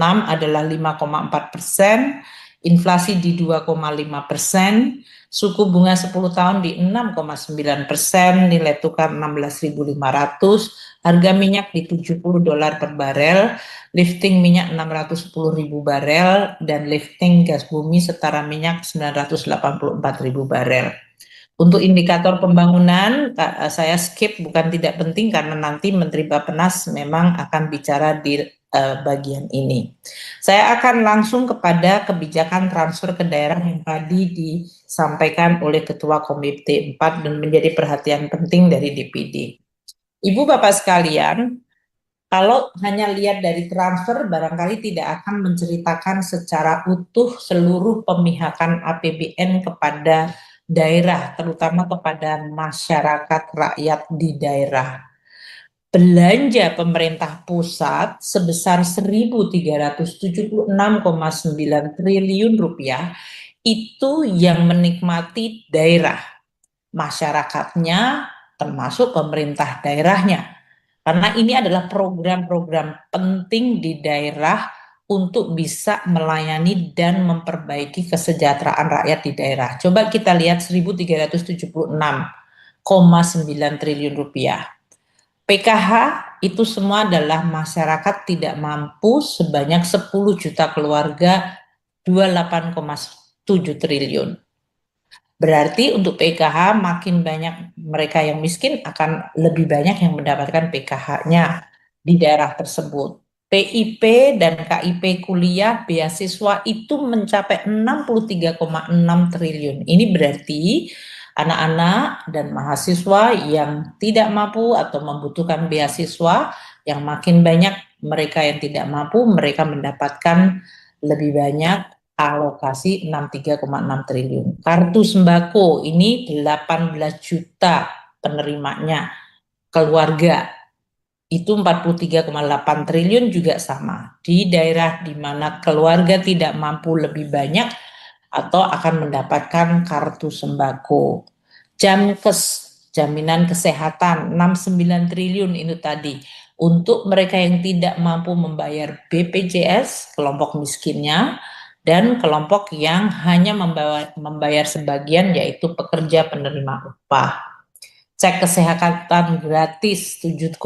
adalah 5,4%, inflasi di 2,5%, suku bunga 10 tahun di 6,9%, nilai tukar 16.500, harga minyak di $70 per barel, lifting minyak 610.000 barel, dan lifting gas bumi setara minyak 984.000 barel. Untuk indikator pembangunan, saya skip, bukan tidak penting karena nanti Menteri Bappenas memang akan bicara di bagian ini. Saya akan langsung kepada kebijakan transfer ke daerah yang tadi disampaikan oleh Ketua Komite 4 dan menjadi perhatian penting dari DPD. Ibu Bapak sekalian, kalau hanya lihat dari transfer, barangkali tidak akan menceritakan secara utuh seluruh pemihakan APBN kepada daerah, terutama kepada masyarakat rakyat di daerah. Belanja pemerintah pusat sebesar 1.376,9 triliun rupiah itu yang menikmati daerah, masyarakatnya termasuk pemerintah daerahnya. Karena ini adalah program-program penting di daerah untuk bisa melayani dan memperbaiki kesejahteraan rakyat di daerah. Coba kita lihat 1.376,9 triliun rupiah. PKH itu semua adalah masyarakat tidak mampu sebanyak 10 juta keluarga, 28,7 triliun. Berarti untuk PKH makin banyak mereka yang miskin akan lebih banyak yang mendapatkan PKH-nya di daerah tersebut. PIP dan KIP kuliah beasiswa itu mencapai 63,6 triliun. Ini berarti anak-anak dan mahasiswa yang tidak mampu atau membutuhkan beasiswa, yang makin banyak mereka yang tidak mampu, mereka mendapatkan lebih banyak alokasi 63,6 triliun. Kartu sembako ini 18 juta penerimanya, keluarga itu 43,8 triliun juga sama. Di daerah di mana keluarga tidak mampu lebih banyak atau akan mendapatkan kartu sembako. Jamkes, jaminan kesehatan 69 triliun itu tadi. Untuk mereka yang tidak mampu membayar BPJS, kelompok miskinnya, dan kelompok yang hanya membayar sebagian, yaitu pekerja penerima upah. cek kesehatan gratis 7,3,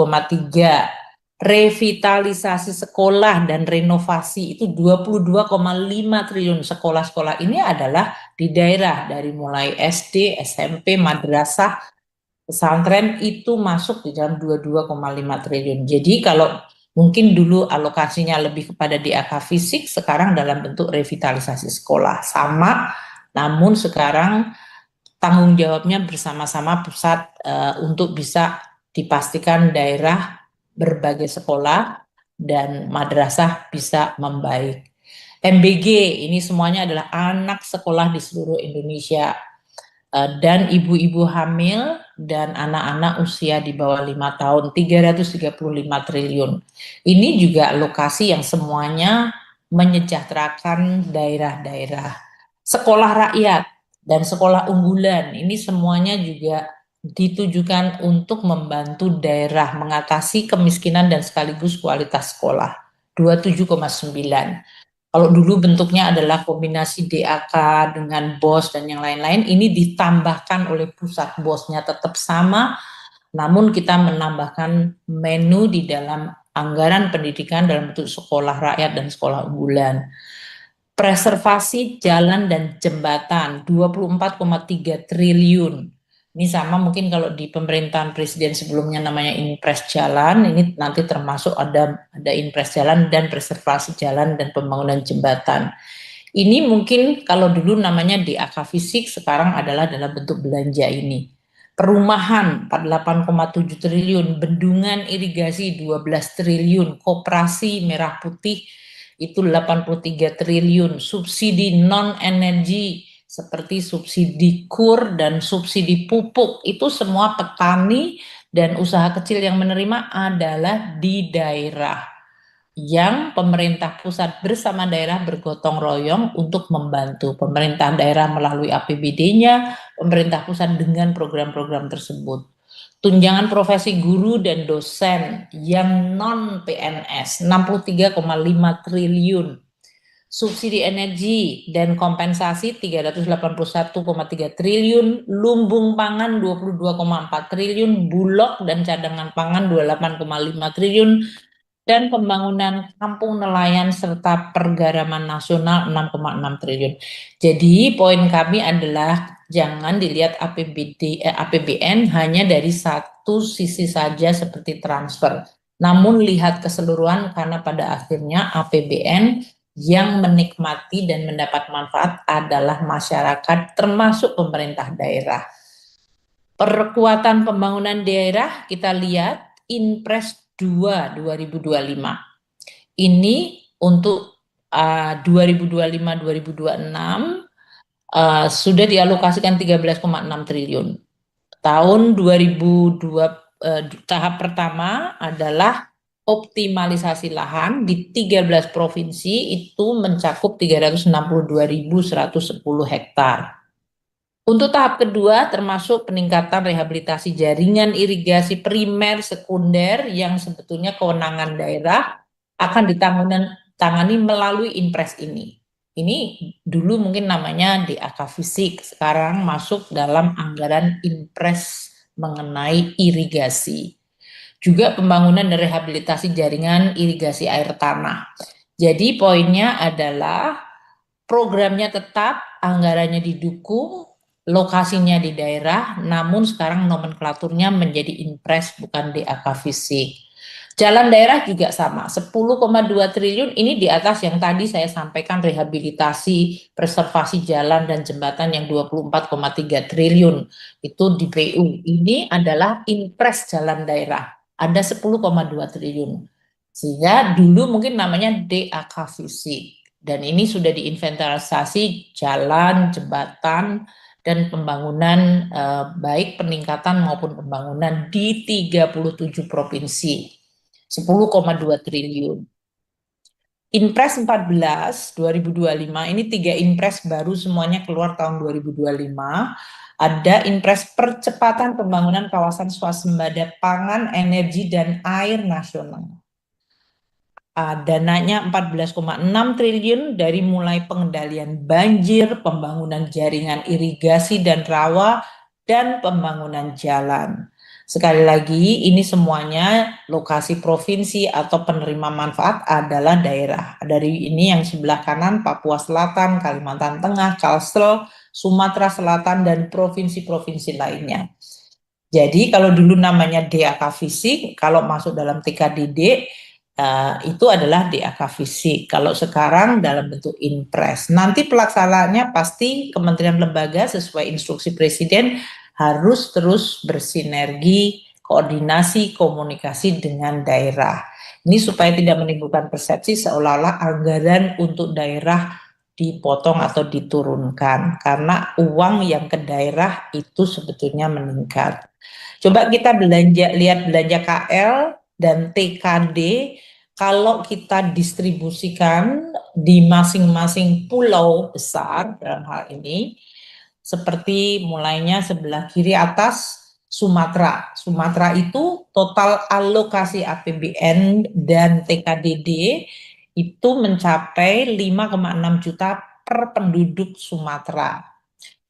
revitalisasi sekolah dan renovasi itu 22,5 triliun. Sekolah-sekolah ini adalah di daerah dari mulai SD, SMP, madrasah, pesantren itu masuk di dalam 22,5 triliun. Jadi kalau mungkin dulu alokasinya lebih kepada DAK fisik, sekarang dalam bentuk revitalisasi sekolah. Sama, namun sekarang tanggung jawabnya bersama-sama pusat untuk bisa dipastikan daerah berbagai sekolah dan madrasah bisa membaik. MBG ini semuanya adalah anak sekolah di seluruh Indonesia dan ibu-ibu hamil dan anak-anak usia di bawah 5 tahun 335 triliun. Ini juga alokasi yang semuanya menyejahterakan daerah-daerah. Sekolah rakyat dan sekolah unggulan ini semuanya juga ditujukan untuk membantu daerah mengatasi kemiskinan dan sekaligus kualitas sekolah. 27,9. Kalau dulu bentuknya adalah kombinasi DAK dengan BOS dan yang lain-lain, ini ditambahkan oleh pusat. BOS-nya tetap sama, namun kita menambahkan menu di dalam anggaran pendidikan dalam bentuk sekolah rakyat dan sekolah unggulan. Preservasi jalan dan jembatan 24,3 triliun. Ini sama mungkin kalau di pemerintahan presiden sebelumnya namanya Inpres Jalan, ini nanti termasuk ada Inpres Jalan dan preservasi jalan dan pembangunan jembatan. Ini mungkin kalau dulu namanya DAK fisik, sekarang adalah dalam bentuk belanja ini. Perumahan 48,7 triliun, bendungan irigasi 12 triliun, koperasi merah putih itu 83 triliun, subsidi non-energi seperti subsidi kur dan subsidi pupuk, itu semua petani dan usaha kecil yang menerima adalah di daerah yang pemerintah pusat bersama daerah bergotong royong untuk membantu pemerintah daerah melalui APBD-nya, pemerintah pusat dengan program-program tersebut. Tunjangan profesi guru dan dosen yang non PNS 63,5 triliun. Subsidi energi dan kompensasi 381,3 triliun, lumbung pangan 22,4 triliun, bulog dan cadangan pangan 28,5 triliun, dan pembangunan kampung nelayan serta pergaraman nasional 6,6 triliun. Jadi poin kami adalah jangan dilihat APBN hanya dari satu sisi saja seperti transfer. Namun lihat keseluruhan karena pada akhirnya APBN yang menikmati dan mendapat manfaat adalah masyarakat termasuk pemerintah daerah. Perkuatan pembangunan daerah kita lihat Inpres 2 2025. Ini untuk 2025-2026 sudah dialokasikan 13,6 triliun. Tahun 2002 tahap pertama adalah optimalisasi lahan di 13 provinsi itu mencakup 362.110 hektar. Untuk tahap kedua termasuk peningkatan rehabilitasi jaringan irigasi primer sekunder yang sebetulnya kewenangan daerah akan ditangani melalui Inpres ini. Ini dulu mungkin namanya DAK fisik, sekarang masuk dalam anggaran Inpres mengenai irigasi. Juga pembangunan dan rehabilitasi jaringan irigasi air tanah. Jadi poinnya adalah programnya tetap, anggarannya didukung, lokasinya di daerah, namun sekarang nomenklaturnya menjadi Inpres bukan DAK fisik. Jalan daerah juga sama, 10,2 triliun ini di atas yang tadi saya sampaikan rehabilitasi, preservasi jalan dan jembatan yang 24,3 triliun itu di PU. Ini adalah Inpres jalan daerah, ada 10,2 triliun. Sehingga dulu mungkin namanya DAK fisik. Dan ini sudah diinventarisasi jalan, jembatan, dan pembangunan baik peningkatan maupun pembangunan di 37 provinsi. 10,2 triliun. Inpres 14 2025 ini 3 Inpres baru semuanya keluar tahun 2025. Ada Inpres percepatan pembangunan kawasan swasembada pangan, energi, dan air nasional. Dananya 14,6 triliun dari mulai pengendalian banjir, pembangunan jaringan irigasi dan rawa, dan pembangunan jalan. Sekali lagi, ini semuanya lokasi provinsi atau penerima manfaat adalah daerah. Dari ini yang sebelah kanan, Papua Selatan, Kalimantan Tengah, Kalsel, Sumatera Selatan, dan provinsi-provinsi lainnya. Jadi kalau dulu namanya DAK fisik, kalau masuk dalam TKDD, itu adalah DAK fisik. Kalau sekarang dalam bentuk impres. Nanti pelaksanaannya pasti kementerian lembaga sesuai instruksi Presiden harus terus bersinergi, koordinasi, komunikasi dengan daerah. Ini supaya tidak menimbulkan persepsi seolah-olah anggaran untuk daerah dipotong atau diturunkan, karena uang yang ke daerah itu sebetulnya meningkat. Coba kita lihat belanja KL dan TKD, kalau kita distribusikan di masing-masing pulau besar dalam hal ini, seperti mulainya sebelah kiri atas Sumatera. Sumatera itu total alokasi APBN dan TKDD itu mencapai 5,6 juta per penduduk Sumatera.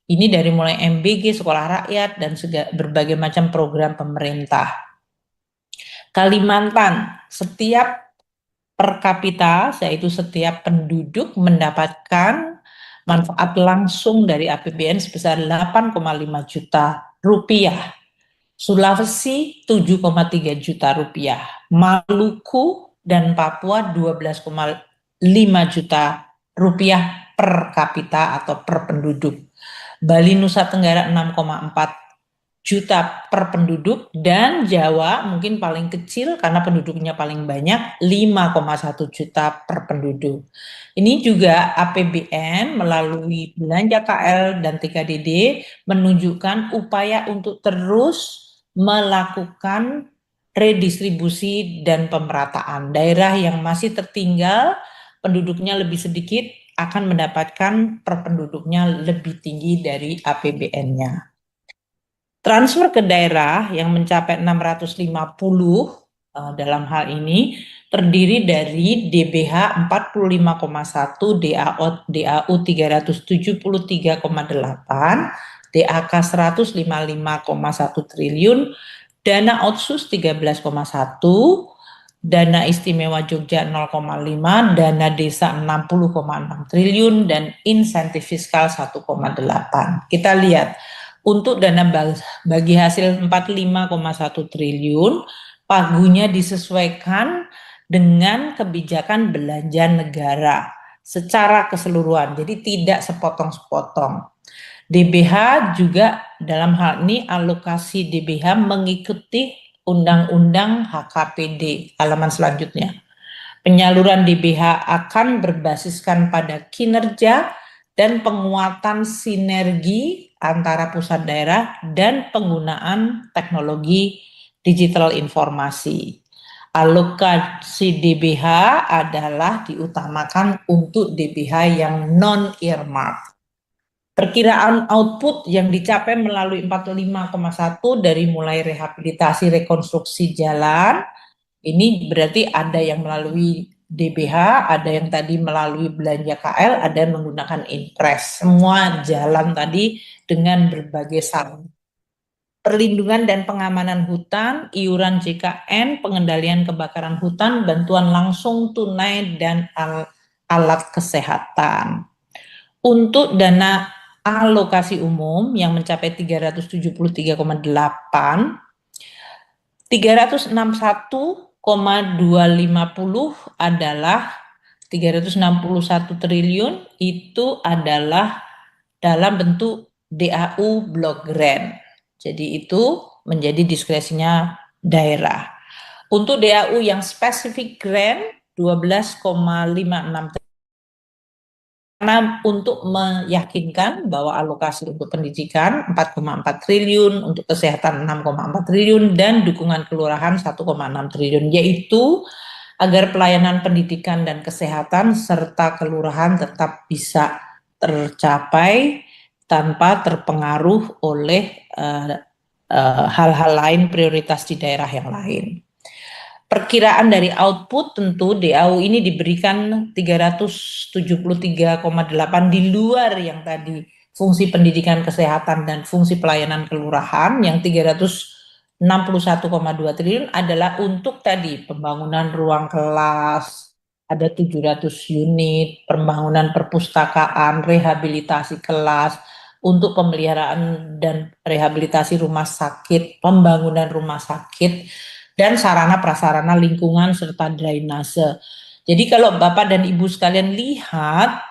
Ini dari mulai MBG, sekolah rakyat, dan berbagai macam program pemerintah. Kalimantan, setiap per kapita, yaitu setiap penduduk mendapatkan manfaat langsung dari APBN sebesar 8,5 juta rupiah. Sulawesi 7,3 juta rupiah. Maluku dan Papua 12,5 juta rupiah per kapita atau per penduduk. Bali Nusa Tenggara 6,4 juta per penduduk, dan Jawa mungkin paling kecil karena penduduknya paling banyak 5,1 juta per penduduk. Ini juga APBN melalui belanja KL dan TKDD menunjukkan upaya untuk terus melakukan redistribusi dan pemerataan. Daerah yang masih tertinggal penduduknya lebih sedikit akan mendapatkan per penduduknya lebih tinggi dari APBN-nya. Transfer ke daerah yang mencapai 650 dalam hal ini terdiri dari DBH 45,1, DAU 373,8, DAK 155,1 triliun, dana otsus 13,1, dana istimewa Jogja 0,5, dana desa 60,6 triliun, dan insentif fiskal 1,8. Kita lihat, untuk dana bagi hasil 45,1 triliun, pagunya disesuaikan dengan kebijakan belanja negara secara keseluruhan, jadi tidak sepotong-sepotong. DBH juga dalam hal ini alokasi DBH mengikuti Undang-Undang HKPD, halaman selanjutnya. Penyaluran DBH akan berbasiskan pada kinerja dan penguatan sinergi antara pusat daerah dan penggunaan teknologi digital informasi. Alokasi DBH adalah diutamakan untuk DBH yang non-earmark. Perkiraan output yang dicapai melalui 45,1 dari mulai rehabilitasi rekonstruksi jalan, ini berarti ada yang melalui DBH, ada yang tadi melalui belanja KL, ada yang menggunakan impres. Semua jalan tadi dengan berbagai saran. Perlindungan dan pengamanan hutan, iuran JKN, pengendalian kebakaran hutan, bantuan langsung tunai, dan alat kesehatan. Untuk dana alokasi umum yang mencapai 373,8, 361,250 adalah 361 triliun itu adalah dalam bentuk DAU block grant. Jadi itu menjadi diskresinya daerah. Untuk DAU yang spesifik grant 12,56 triliun. Karena untuk meyakinkan bahwa alokasi untuk pendidikan 4,4 triliun, untuk kesehatan 6,4 triliun, dan dukungan kelurahan 1,6 triliun, yaitu agar pelayanan pendidikan dan kesehatan serta kelurahan tetap bisa tercapai tanpa terpengaruh oleh hal-hal lain, prioritas di daerah yang lain. Perkiraan dari output tentu DAU ini diberikan 373,8 di luar yang tadi fungsi pendidikan, kesehatan, dan fungsi pelayanan kelurahan yang 361,2 triliun adalah untuk tadi pembangunan ruang kelas, ada 700 unit, pembangunan perpustakaan, rehabilitasi kelas, untuk pemeliharaan dan rehabilitasi rumah sakit, pembangunan rumah sakit, dan sarana prasarana lingkungan serta drainase. Jadi kalau Bapak dan Ibu sekalian lihat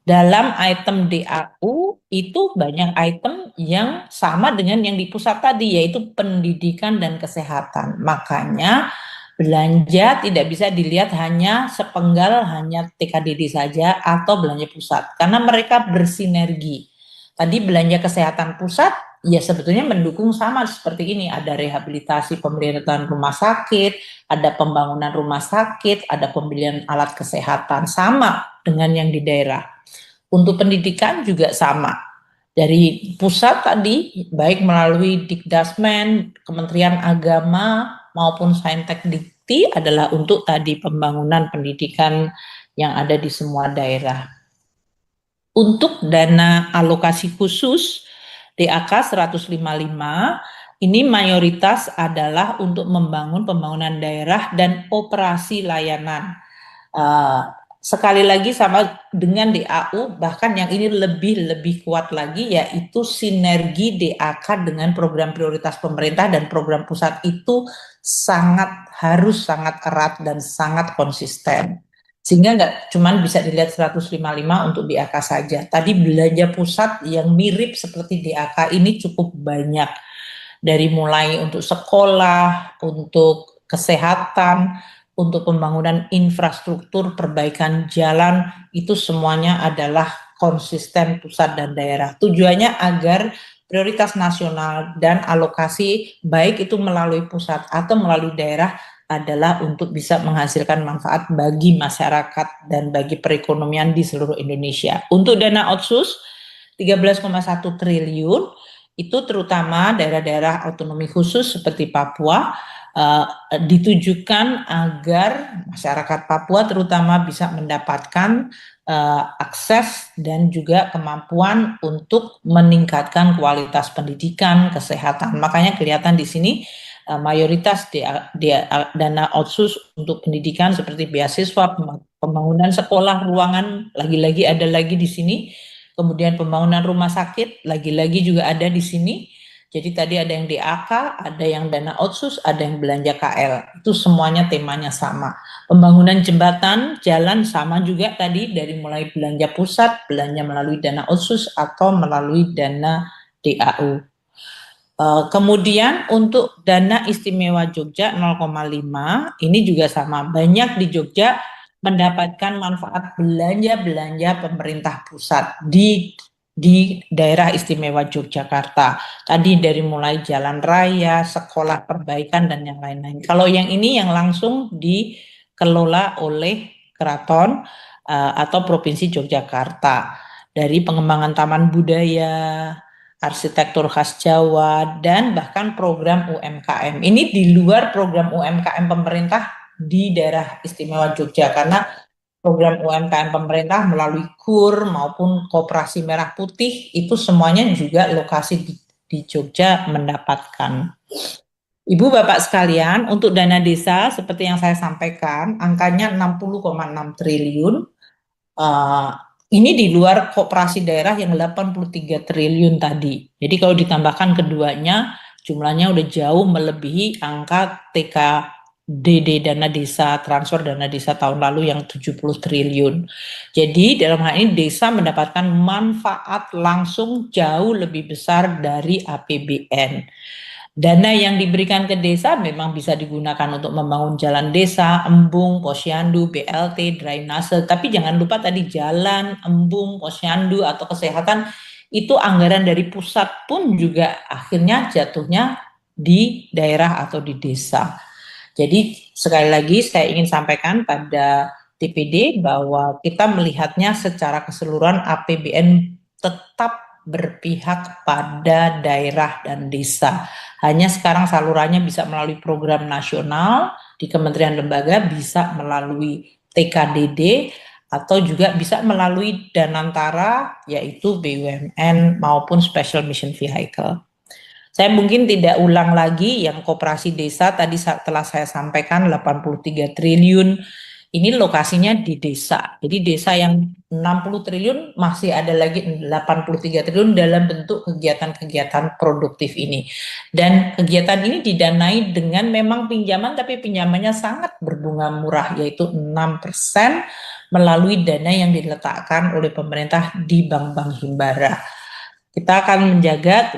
dalam item DAU itu banyak item yang sama dengan yang di pusat tadi, yaitu pendidikan dan kesehatan. Makanya belanja tidak bisa dilihat hanya sepenggal hanya TKDD saja atau belanja pusat, karena mereka bersinergi. Tadi belanja kesehatan pusat ya sebetulnya mendukung sama seperti ini, ada rehabilitasi pemeliharaan rumah sakit, ada pembangunan rumah sakit, ada pembelian alat kesehatan, sama dengan yang di daerah. Untuk pendidikan juga sama. Dari pusat tadi, baik melalui Dikdasmen, Kementerian Agama, maupun Saintek Dikti adalah untuk tadi pembangunan pendidikan yang ada di semua daerah. Untuk dana alokasi khusus DAK 155, ini mayoritas adalah untuk membangun pembangunan daerah dan operasi layanan. Sekali lagi sama dengan DAU, bahkan yang ini lebih kuat lagi, yaitu sinergi DAK dengan program prioritas pemerintah dan program pusat itu harus sangat erat dan sangat konsisten. Sehingga nggak cuma bisa dilihat 155 untuk DAK saja. Tadi belanja pusat yang mirip seperti DAK ini cukup banyak. Dari mulai untuk sekolah, untuk kesehatan, untuk pembangunan infrastruktur, perbaikan jalan, itu semuanya adalah konsisten pusat dan daerah. Tujuannya agar prioritas nasional dan alokasi baik itu melalui pusat atau melalui daerah adalah untuk bisa menghasilkan manfaat bagi masyarakat dan bagi perekonomian di seluruh Indonesia. Untuk dana otsus 13,1 triliun itu terutama daerah-daerah otonomi khusus seperti Papua, ditujukan agar masyarakat Papua terutama bisa mendapatkan akses dan juga kemampuan untuk meningkatkan kualitas pendidikan, kesehatan. Makanya kelihatan di sini mayoritas dana otsus untuk pendidikan seperti beasiswa, pembangunan sekolah, ruangan, lagi-lagi ada lagi di sini. Kemudian pembangunan rumah sakit, lagi-lagi juga ada di sini. Jadi tadi ada yang DAK, ada yang dana otsus, ada yang belanja KL. Itu semuanya temanya sama. Pembangunan jembatan, jalan sama juga tadi, dari mulai belanja pusat, belanja melalui dana otsus atau melalui dana DAU. Kemudian untuk dana istimewa Jogja 0,5, ini juga sama. Banyak di Jogja mendapatkan manfaat belanja pemerintah pusat di daerah istimewa Yogyakarta. Tadi dari mulai jalan raya, sekolah perbaikan, dan yang lain-lain. Kalau yang ini yang langsung dikelola oleh keraton atau Provinsi Yogyakarta. Dari pengembangan taman budaya, arsitektur khas Jawa, dan bahkan program UMKM. Ini di luar program UMKM pemerintah di daerah istimewa Jogja, karena program UMKM pemerintah melalui KUR maupun Koperasi Merah Putih itu semuanya juga lokasi di Jogja mendapatkan. Ibu Bapak sekalian, untuk dana desa seperti yang saya sampaikan, angkanya 60,6 triliun. Ini di luar koperasi daerah yang 83 triliun tadi. Jadi kalau ditambahkan keduanya, jumlahnya udah jauh melebihi angka TKDD dana desa, transfer dana desa tahun lalu yang 70 triliun. Jadi dalam hal ini desa mendapatkan manfaat langsung jauh lebih besar dari APBN. Dana yang diberikan ke desa memang bisa digunakan untuk membangun jalan desa, embung, posyandu, BLT, drainase. Tapi jangan lupa tadi jalan, embung, posyandu, atau kesehatan, itu anggaran dari pusat pun juga akhirnya jatuhnya di daerah atau di desa. Jadi sekali lagi saya ingin sampaikan pada TPD bahwa kita melihatnya secara keseluruhan APBN tetap berpihak pada daerah dan desa. Hanya sekarang salurannya bisa melalui program nasional di kementerian lembaga, bisa melalui TKDD, atau juga bisa melalui Danantara, yaitu BUMN maupun Special Mission Vehicle. Saya mungkin tidak ulang lagi yang koperasi desa tadi telah saya sampaikan 83 triliun. Ini lokasinya di desa. Jadi desa yang 60 triliun masih ada lagi 83 triliun dalam bentuk kegiatan-kegiatan produktif ini. Dan kegiatan ini didanai dengan memang pinjaman, tapi pinjamannya sangat berbunga murah, yaitu 6% melalui dana yang diletakkan oleh pemerintah di bank-bank himbara. Kita akan menjaga,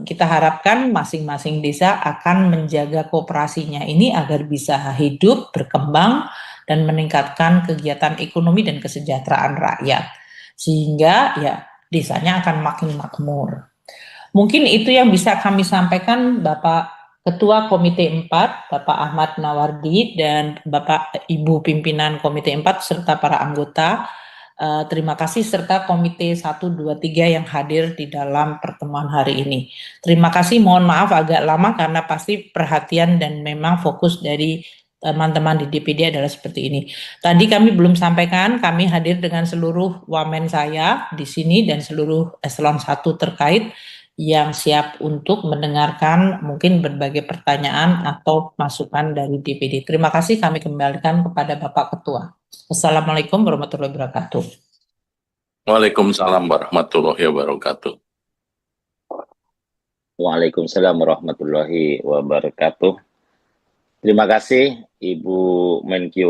kita harapkan masing-masing desa akan menjaga kooperasinya ini agar bisa hidup, berkembang, dan meningkatkan kegiatan ekonomi dan kesejahteraan rakyat. Sehingga ya desanya akan makin makmur. Mungkin itu yang bisa kami sampaikan Bapak Ketua Komite 4, Bapak Ahmad Nawardi, dan Bapak Ibu Pimpinan Komite 4, serta para anggota. Terima kasih serta Komite 1, 2, 3 yang hadir di dalam pertemuan hari ini. Terima kasih, mohon maaf agak lama karena pasti perhatian dan memang fokus dari teman-teman di DPD adalah seperti ini. Tadi kami belum sampaikan, kami hadir dengan seluruh wamen saya di sini dan seluruh eselon 1 terkait yang siap untuk mendengarkan mungkin berbagai pertanyaan atau masukan dari DPD. Terima kasih, kami kembalikan kepada Bapak Ketua. Assalamualaikum warahmatullahi wabarakatuh.
Waalaikumsalam warahmatullahi wabarakatuh.
Waalaikumsalam warahmatullahi wabarakatuh. Terima kasih Ibu Menkyu